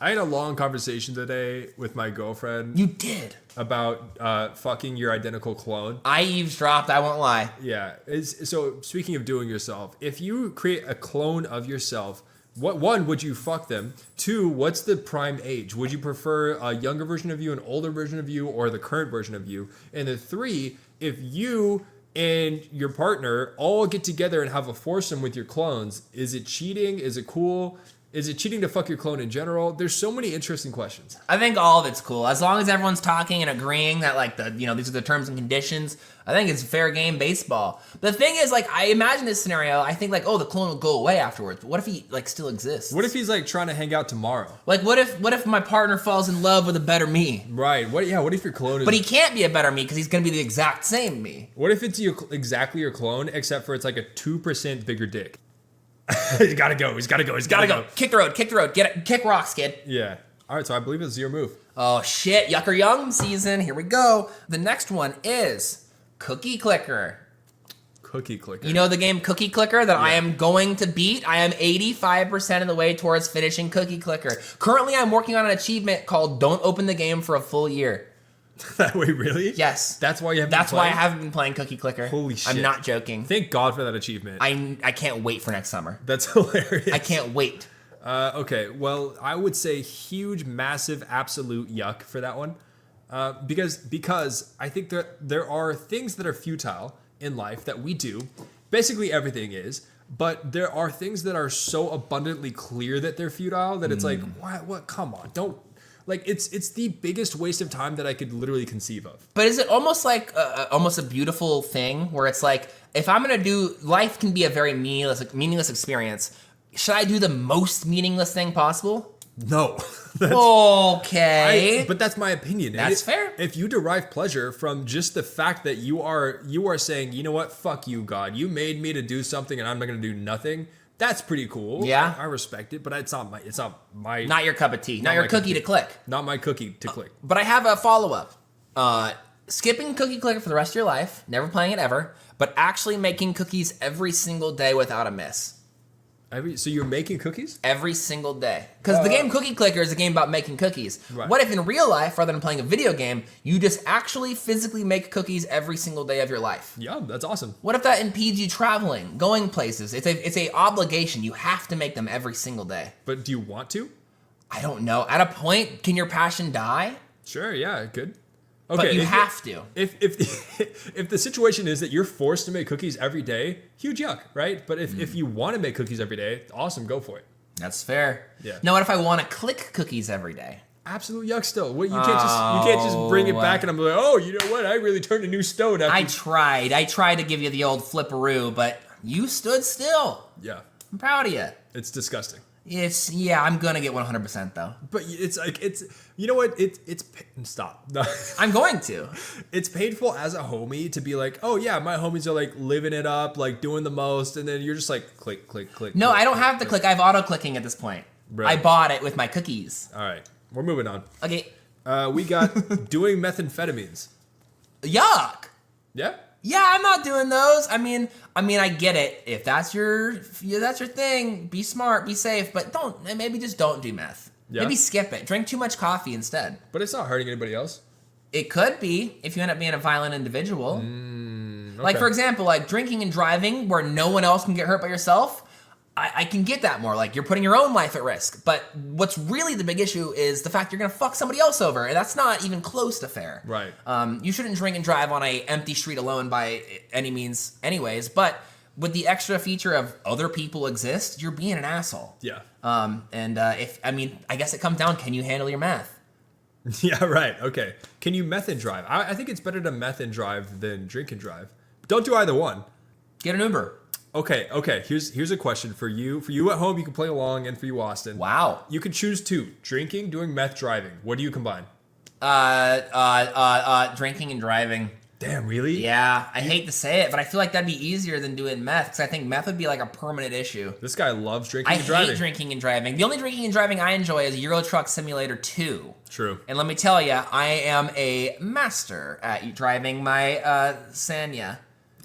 I had a long conversation today with my girlfriend You did. about fucking your identical clone. I eavesdropped, I won't lie. Yeah. So speaking of doing yourself, if you create a clone of yourself, one, would you fuck them? 2, what's the prime age? Would you prefer a younger version of you, an older version of you, or the current version of you? And then 3, if you and your partner all get together and have a foursome with your clones, is it cheating? Is it cool? Is it cheating to fuck your clone in general? There's so many interesting questions. I think all of it's cool. As long as everyone's talking and agreeing that these are the terms and conditions, I think it's fair game baseball. The thing is, I imagine this scenario, I think the clone will go away afterwards. But what if he still exists? What if he's trying to hang out tomorrow? What if my partner falls in love with a better me? Right. What if your clone is... But he can't be a better me because he's gonna be the exact same me. What if it's exactly your clone, except for it's a 2% bigger dick? He's gotta go. Gotta go. Kick the road. Get it. Kick rocks, kid. Yeah. All right, so I believe it's your move. Oh shit, Yuck or Young season. Here we go. The next one is Cookie Clicker. Cookie Clicker. You know the game Cookie Clicker that I am going to beat? I am 85% of the way towards finishing Cookie Clicker. Currently, I'm working on an achievement called Don't Open the Game for a full year. Wait, really? Yes. That's why you haven't That's been why I playing? haven't been playing Cookie Clicker. Holy shit. I'm not joking. Thank God for that achievement. I can't wait for next summer. That's hilarious. I can't wait. Okay, well, I would say huge, massive, absolute yuck for that one. Because I think there are things that are futile in life that we do. Basically everything is. But there are things that are so abundantly clear that they're futile that it's like, what? Come on, don't. Like, it's the biggest waste of time that I could literally conceive of. But is it almost like almost a beautiful thing where it's like, if I'm gonna do, life can be a very meaningless experience. Should I do the most meaningless thing possible? No. Okay. But that's my opinion. That's fair. If you derive pleasure from just the fact that you are saying, you know what, fuck you, God. You made me to do something and I'm not gonna do nothing. That's pretty cool. Yeah. I respect it, but it's not my Not your cup of tea. Not your cookie to click. Not my cookie to click. But I have a follow-up. Skipping Cookie Clicker for the rest of your life, never playing it ever, but actually making cookies every single day without a miss. So you're making cookies? Every single day. Because the game Cookie Clicker is a game about making cookies. Right. What if in real life, rather than playing a video game, you just actually physically make cookies every single day of your life? Yeah, that's awesome. What if that impedes you traveling, going places? It's a obligation. You have to make them every single day. But do you want to? I don't know. At a point, can your passion die? Sure, yeah, it could. But you have to. If the situation is that you're forced to make cookies every day, huge yuck, right? But if you want to make cookies every day, awesome, go for it. That's fair. Yeah. Now, what if I want to click cookies every day? Absolute yuck still. What, you can't just bring it back and I'm like, oh, you know what? I really turned a new stone after. I tried to give you the old flipperoo, but you stood still. Yeah. I'm proud of you. It's disgusting. I'm gonna get 100% though. But you know what? Stop. I'm going to. It's painful as a homie to be like, oh yeah, my homies are like living it up, like doing the most, and then you're just like click, click, click. No, click, I don't have to click. I have auto clicking at this point. Right. I bought it with my cookies. All right, we're moving on. Okay. We got doing methamphetamines. Yuck. Yeah. Yeah, I'm not doing those. I mean, I get it. If that's your thing, be smart, be safe, but maybe just don't do meth. Yeah. Maybe skip it. Drink too much coffee instead. But it's not hurting anybody else. It could be if you end up being a violent individual. Okay. Like, for example, like drinking and driving where no one else can get hurt but yourself. I can get that more. Like, you're putting your own life at risk. But what's really the big issue is the fact you're going to fuck somebody else over. And that's not even close to fair. Right. You shouldn't drink and drive on a empty street alone by any means anyways. But with the extra feature of other people exist, you're being an asshole. Yeah. I guess it comes down, can you handle your meth? Yeah, right. Okay. Can you meth and drive? I think it's better to meth and drive than drink and drive. Don't do either one. Get an Uber. Okay. Here's a question for you. For you at home, you can play along, and for you, Austin. Wow. You can choose two: drinking, doing meth, driving. What do you combine? Drinking and driving. Damn, really? Yeah, I hate to say it, but I feel like that'd be easier than doing meth, because I think meth would be like a permanent issue. This guy loves drinking I and driving. hate drinking and driving. The only drinking and driving I enjoy is Euro Truck Simulator 2. True. And let me tell you, I am a master at driving my Sanya.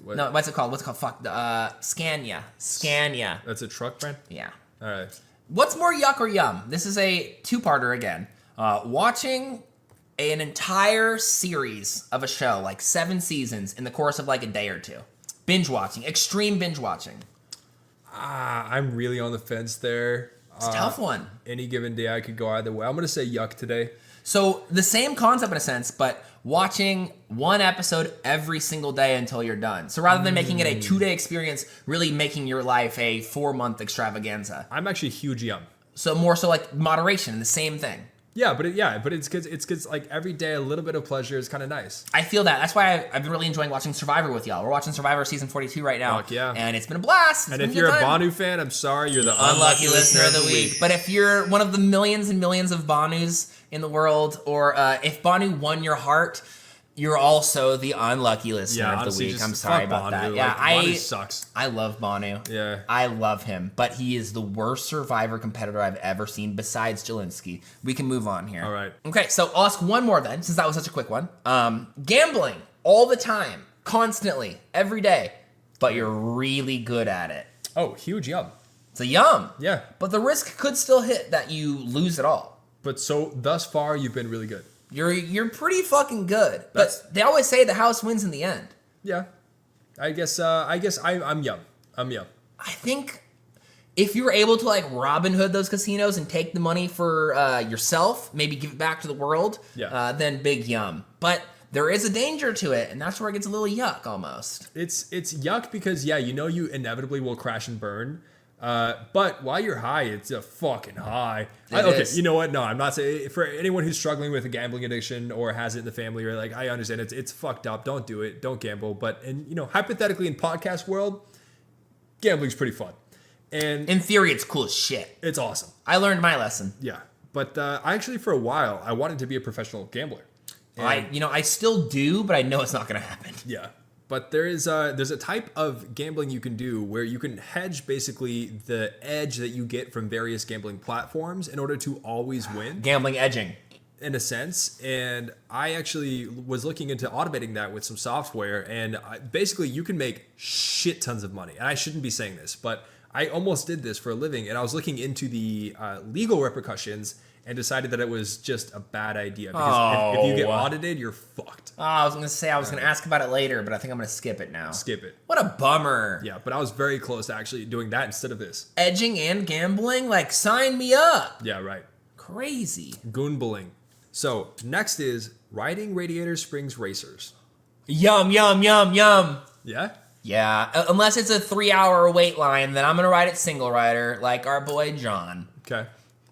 What? No, what's it called? Fuck, Scania. Scania. That's a truck brand? Yeah. All right. What's more yuck or yum? This is a two-parter again. Watching an entire series of a show, like 7 seasons, in the course of like a day or two. Binge watching. Extreme binge watching. I'm really on the fence there. It's a tough one. Any given day, I could go either way. I'm going to say yuck today. So the same concept in a sense, but watching one episode every single day until you're done. So rather than making it a 2-day experience, really making your life a 4-month extravaganza. I'm actually huge yum. So more so like moderation, the same thing. Yeah, but it's because like every day a little bit of pleasure is kind of nice. I feel that. That's why I've been really enjoying watching Survivor with y'all. We're watching Survivor season 42 right now. Fuck yeah. And it's been a blast. And if you're a Banu fan, I'm sorry, you're the unlucky listener of the week. But if you're one of the millions and millions of Banus in the world, or if Banu won your heart, you're also the unlucky listener of honestly, the week. just I'm sorry fuck about Banu. that. Yeah, Like, Banu sucks. I love Banu. Yeah. I love him, but he is the worst Survivor competitor I've ever seen besides Jelinski. We can move on here. All right. Okay, so I'll ask one more then, since that was such a quick one. Gambling all the time, constantly, every day. but you're really good at it. Oh, huge yum. It's a yum. Yeah. But the risk could still hit that you lose it all. But so thus far, you've been really good. You're pretty fucking good. But they always say the house wins in the end. Yeah. I guess I'm yum. I'm yum. I think if you were able to like Robin Hood those casinos and take the money for yourself, maybe give it back to the world, then big yum. But there is a danger to it, and that's where it gets a little yuck almost. It's yuck because you inevitably will crash and burn. But while you're high, it's a fucking high. Okay, you know what? No, I'm not saying for anyone who's struggling with a gambling addiction or has it in the family, or like I understand it's fucked up. Don't do it. Don't gamble. But hypothetically in podcast world, gambling's pretty fun. And in theory, it's cool as shit. It's awesome. I learned my lesson. Yeah, but I actually for a while I wanted to be a professional gambler. And I still do, but I know it's not gonna happen. Yeah. But there's a type of gambling you can do where you can hedge basically the edge that you get from various gambling platforms in order to always win. Gambling edging. In a sense. And I actually was looking into automating that with some software. And basically you can make shit tons of money. And I shouldn't be saying this, but I almost did this for a living. And I was looking into the legal repercussions and decided that it was just a bad idea. Because if you get audited, you're fucked. Oh, I was going to say, I was going to ask about it later, but I think I'm going to skip it now. Skip it. What a bummer. Yeah, but I was very close to actually doing that instead of this. Edging and gambling? Like, sign me up. Yeah, right. Crazy. Goonbling. So, next is riding Radiator Springs Racers. Yum, yum, yum, yum. Yeah? Yeah, unless it's a 3-hour wait line, then I'm going to ride it single rider like our boy John. Okay.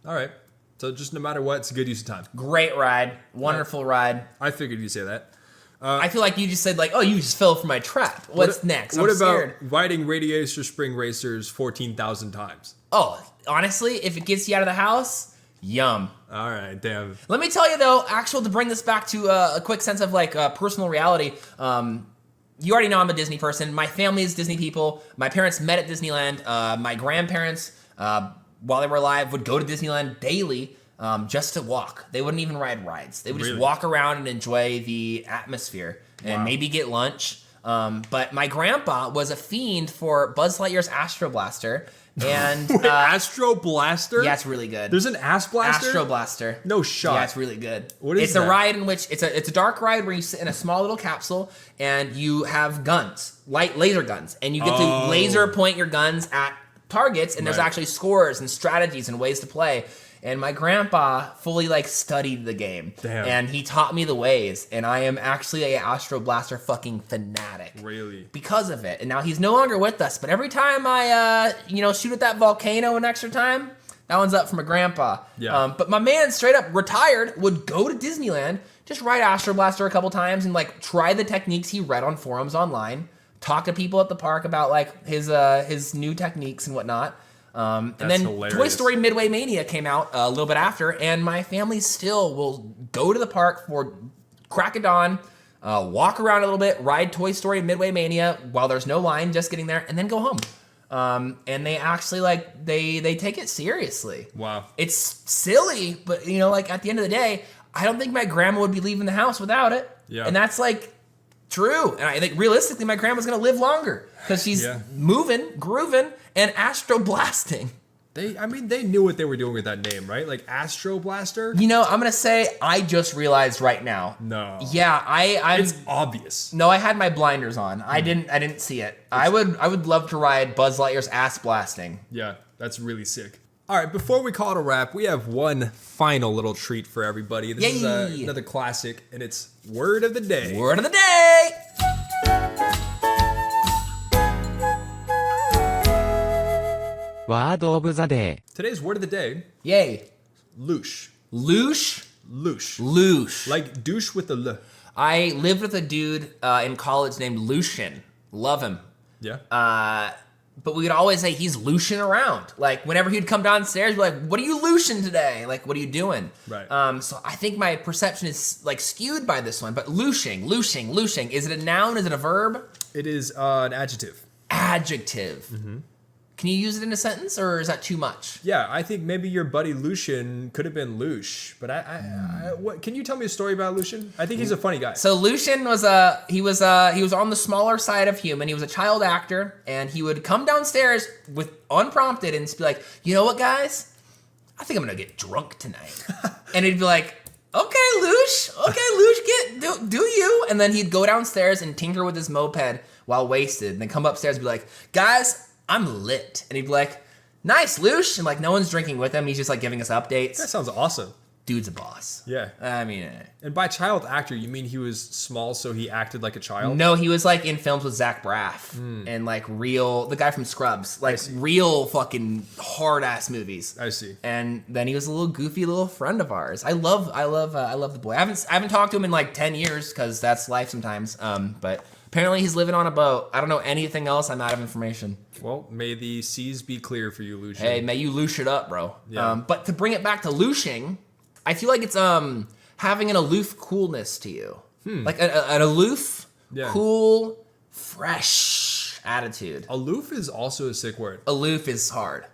All right. So just no matter what, it's a good use of time. Great ride. Wonderful ride. I figured you'd say that. I feel like you just said like, oh, you just fell for my trap. What's next? What about riding Radiator Spring Racers 14,000 times? Oh, honestly, if it gets you out of the house, yum. All right, damn. Let me tell you though, to bring this back to a quick sense of like personal reality, you already know I'm a Disney person. My family is Disney people. My parents met at Disneyland. My grandparents, while they were alive, would go to Disneyland daily just to walk. They wouldn't even ride rides. They would just walk around and enjoy the atmosphere and maybe get lunch. But my grandpa was a fiend for Buzz Lightyear's Astro Blaster. And Astro Blaster? Yeah, it's really good. There's an Ass Blaster? Astro Blaster. No shot. Yeah, it's really good. What is It's a ride in which it's a dark ride where you sit in a small little capsule and you have guns, light laser guns, and you get to laser point your guns at targets, and there's actually scores and strategies and ways to play. And my grandpa fully like studied the game. Damn. And he taught me the ways, and I am actually a Astro Blaster fucking fanatic. Really? Because of it. And now he's no longer with us, but every time I shoot at that volcano an extra time, that one's up for my grandpa. Yeah. But my man, straight up retired, would go to Disneyland, just ride Astro Blaster a couple times and like try the techniques he read on forums online, talk to people at the park about like his new techniques and whatnot. And then hilarious. Toy Story Midway Mania came out a little bit after, and my family still will go to the park for crack of dawn, walk around a little bit, ride Toy Story Midway Mania while there's no line, just getting there, and then go home. And they actually they take it seriously. Wow. It's silly, but like at the end of the day, I don't think my grandma would be leaving the house without it. Yeah. And that's like true. And I think realistically, my grandma's gonna live longer because she's moving, grooving, and astro blasting. They knew what they were doing with that name, right? Like Astro Blaster? I'm gonna say I just realized right now. No. Yeah, it's obvious. No, I had my blinders on. I didn't see it. I would love to ride Buzz Lightyear's ass blasting. Yeah, that's really sick. All right, before we call it a wrap, we have one final little treat for everybody. This is another classic, and it's Word of the Day. Word of the Day! Word of the day. Today's Word of the Day, Yay. loosh. Loosh? Loosh. Loosh. Like douche with the L. I lived with a dude in college named Lucian. Love him. Yeah. But we would always say he's Lucian around. Like whenever he'd come downstairs, we'd be like, "What are you Lucian today? Like, what are you doing?" Right. So I think my perception is like skewed by this one. But Lucian. Is it a noun? Is it a verb? It is an adjective. Adjective. Can you use it in a sentence, or is that too much? Yeah, I think maybe your buddy Lucian could have been Lush, but what can you tell me a story about Lucian? I think he's a funny guy. So Lucian was he was on the smaller side of human. He was a child actor, and he would come downstairs with unprompted and just be like, you know what, guys? I think I'm gonna get drunk tonight. And he'd be like, okay, Lush, do you? And then he'd go downstairs and tinker with his moped while wasted, and then come upstairs and be like, guys, I'm lit. And he'd be like, nice, Lush. And like, no one's drinking with him. He's just like giving us updates. That sounds awesome. Dude's a boss. Yeah. I mean, And by child actor, you mean he was small, so he acted like a child? no, he was like in films with Zach Braff and like the guy from Scrubs, like real fucking hard ass movies. I see. And then he was a little goofy little friend of ours. I love the boy. I haven't talked to him in like 10 years because that's life sometimes. But apparently he's living on a boat. I don't know anything else. I'm out of information. Well, may the seas be clear for you, Lucian. Hey, may you loosh it up, bro. Yeah. But to bring it back to looshing, I feel like it's having an aloof coolness to you. Like an aloof, cool, fresh attitude. Aloof is also a sick word. Aloof is hard.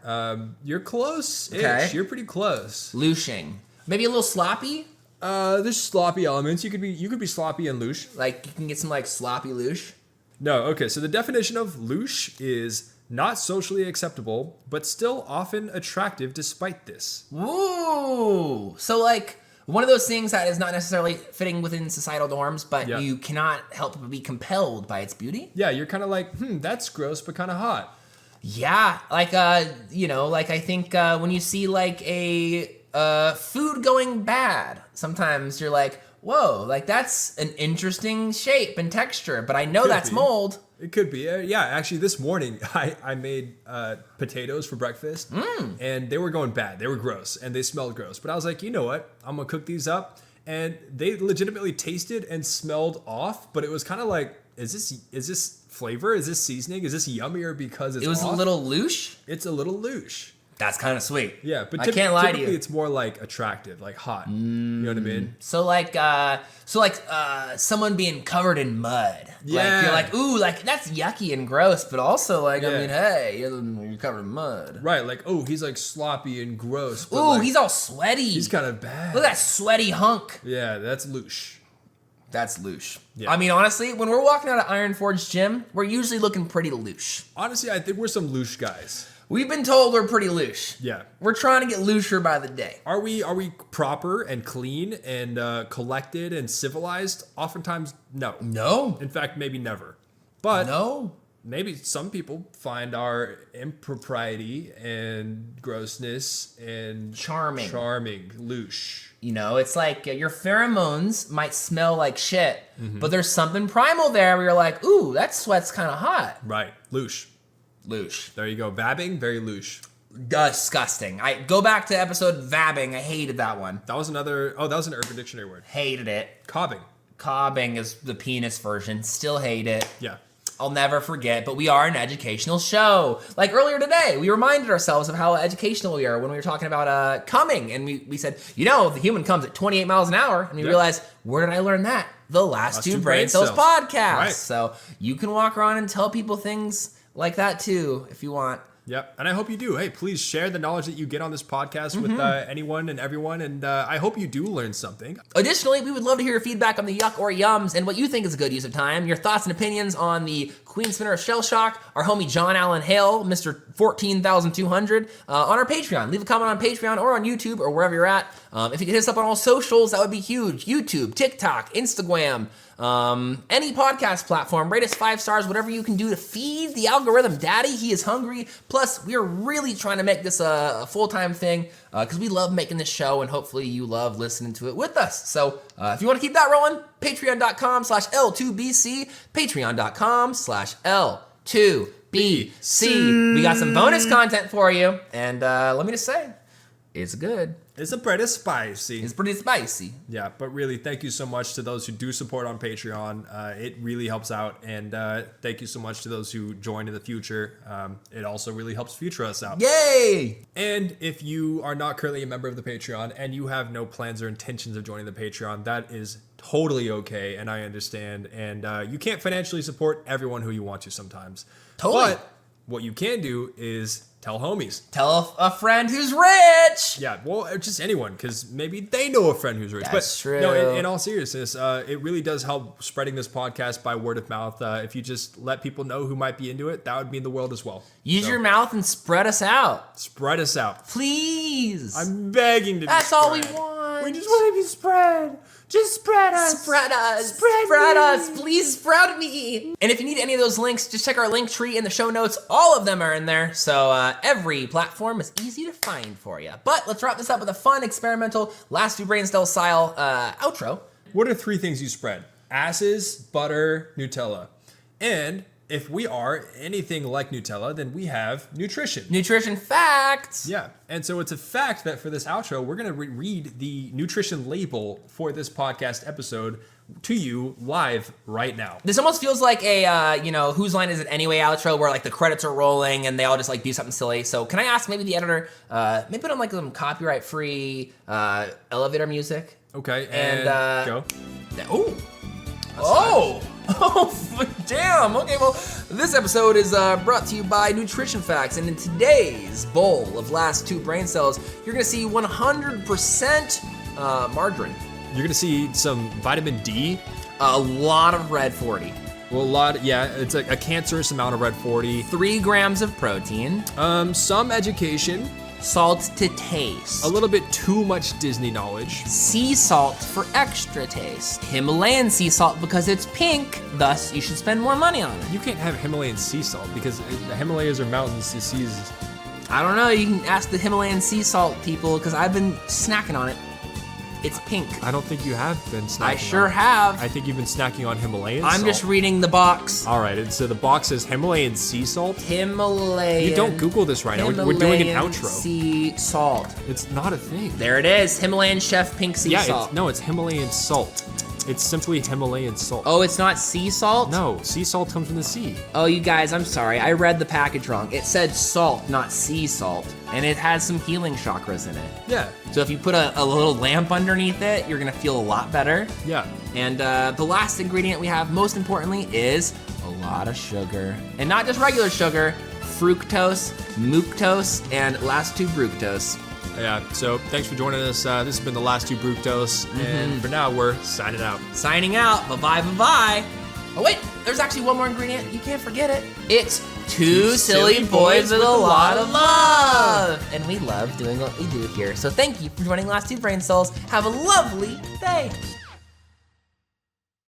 You're close-ish. Okay. You're pretty close. Looshing. Maybe a little sloppy. There's sloppy elements. You could be sloppy and louche. Like you can get some like sloppy loosh. No, okay. So the definition of louche is not socially acceptable, but still often attractive despite this. Ooh. So like one of those things that is not necessarily fitting within societal norms, but you cannot help but be compelled by its beauty. Yeah, you're kind of like, that's gross, but kind of hot. Yeah, like like I think when you see like a food going bad, sometimes you're like, whoa, like that's an interesting shape and texture, but I know that's mold. It could be. Yeah, actually, this morning I made potatoes for breakfast, and they were going bad. They were gross, and they smelled gross. But I was like, you know what? I'm gonna cook these up, and they legitimately tasted and smelled off. But it was kind of like, is this flavor? Is this seasoning? Is this yummier because it's? It was off? a little louche. It's a little louche. That's kind of sweet. Yeah, but I can't lie to typically you. it's more like attractive, like hot. You know what I mean? So like someone being covered in mud. Yeah. Like you're like, ooh, like that's yucky and gross, but also like, I mean, hey, you're covered in mud. Right, like, oh, he's like sloppy and gross. But Ooh, like, he's all sweaty. he's kind of bad. Look at that sweaty hunk. Yeah, that's louche. That's louche. Yeah. I mean, honestly, when we're walking out of Iron Forge Gym, we're usually looking pretty louche. Honestly, I think we're some louche guys. We've been told we're pretty louche. Yeah. We're trying to get loucher by the day. Are we proper and clean and collected and civilized? Oftentimes, no. No. In fact, maybe never. But No. maybe some people find our impropriety and grossness and Charming. louche. You know, it's like your pheromones might smell like shit, but there's something primal there where you're like, ooh, that sweat's kind of hot. Right, louche. Louche. There you go. Vabbing, very louche. Disgusting. I go back to episode vabbing. I hated that one. That was another. Oh, that was an Urban Dictionary word. Hated it. Cobbing. Cobbing is the penis version. Still hate it. Yeah. I'll never forget, but we are an educational show. Like earlier today, we reminded ourselves of how educational we are when we were talking about coming. And we said, you know, the human comes at 28 miles an hour. And we realized, where did I learn that? The Last Two Brain Cells podcast. Right. So you can walk around and tell people things like that too, if you want. Yep, and I hope you do. Hey, please share the knowledge that you get on this podcast with anyone and everyone, and I hope you do learn something. Additionally, we would love to hear your feedback on the Yuck or Yums and what you think is a good use of time, your thoughts and opinions on the Queen Spinner of Shell Shock, our homie John Allen Hale, Mr. 14,200, on our Patreon. Leave a comment on Patreon or on YouTube or wherever you're at. If you could hit us up on all socials, that would be huge. YouTube, TikTok, Instagram, any podcast platform. Rate us 5 stars, whatever you can do to feed the algorithm. Daddy, he is hungry. Plus, we are really trying to make this a full-time thing because we love making this show, and hopefully you love listening to it with us. So if you want to keep that rolling, patreon.com/L2BC, patreon.com/L2BC. We got some bonus content for you, and let me just say, it's good. It's a pretty spicy. It's pretty spicy. Yeah, but really, thank you so much to those who do support on Patreon. It really helps out, and thank you so much to those who join in the future. It also really helps future us out. Yay! And if you are not currently a member of the Patreon and you have no plans or intentions of joining the Patreon, that is totally okay, and I understand. And you can't financially support everyone who you want to sometimes. Totally. But What you can do is tell homies. Tell a friend who's rich. Yeah, well, just anyone, because maybe they know a friend who's rich. That's true. No, in all seriousness, it really does help spreading this podcast by word of mouth. If you just let people know who might be into it, that would mean the world as well. Use your mouth and spread us out. Spread us out. Please. I'm begging to That's be all we spread. want. We just want to be spread. Just spread us. Spread us. Spread me. us. Please spread me. And if you need any of those links, just check our link tree in the show notes. All of them are in there. So every platform is easy to find for you. But let's wrap this up with a fun, experimental, last two brain cell style outro. What are 3 things you spread? Asses, butter, Nutella. And if we are anything like Nutella, then we have nutrition. Nutrition facts. Yeah, and so it's a fact that for this outro, we're gonna read the nutrition label for this podcast episode to you live right now. This almost feels like a, whose line is it anyway outro where like the credits are rolling and they all just like do something silly. So can I ask maybe the editor, maybe put on like some copyright free elevator music? Okay, And, go. Oh, damn. Okay, well, this episode is brought to you by Nutrition Facts, and in today's bowl of last two brain cells, you're gonna see 100% margarine, You're gonna see some vitamin D. a lot of red 40, Well, it's a cancerous amount of red 40. 3 grams of protein, Some education, salt to taste, a little bit too much Disney knowledge. sea salt for extra taste, Himalayan sea salt because it's pink, thus you should spend more money on it. You can't have Himalayan sea salt because the Himalayas are mountains, the seas. I don't know, you can ask the Himalayan sea salt people because I've been snacking on it. It's pink. I don't think you have been snacking I sure on it. have. I think you've been snacking on Himalayan I'm salt. just reading the box. All right, and so the box says Himalayan sea salt. Himalayan. You don't Google this right now. We're doing an Himalayan outro. Sea salt. It's not a thing. There it is. Himalayan chef pink sea salt. It's Himalayan salt. It's simply Himalayan salt. Oh, it's not sea salt? No, sea salt comes from the sea. Oh, you guys, I'm sorry. I read the package wrong. It said salt, not sea salt. And it has some healing chakras in it. Yeah, So if you put a little lamp underneath it, you're gonna feel a lot better. yeah. And the last ingredient we have, most importantly, is a lot of sugar. And not just regular sugar, fructose, muctose, and last two fructose. Yeah, so thanks for joining us. This has been the last two Bructose, and for now, we're signing out. Signing out. Bye-bye, bye-bye. Oh, wait. There's actually one more ingredient. You can't forget it. It's two silly boys with a lot of love. And we love doing what we do here. So thank you for joining Last Two Brain Cells. Have a lovely day.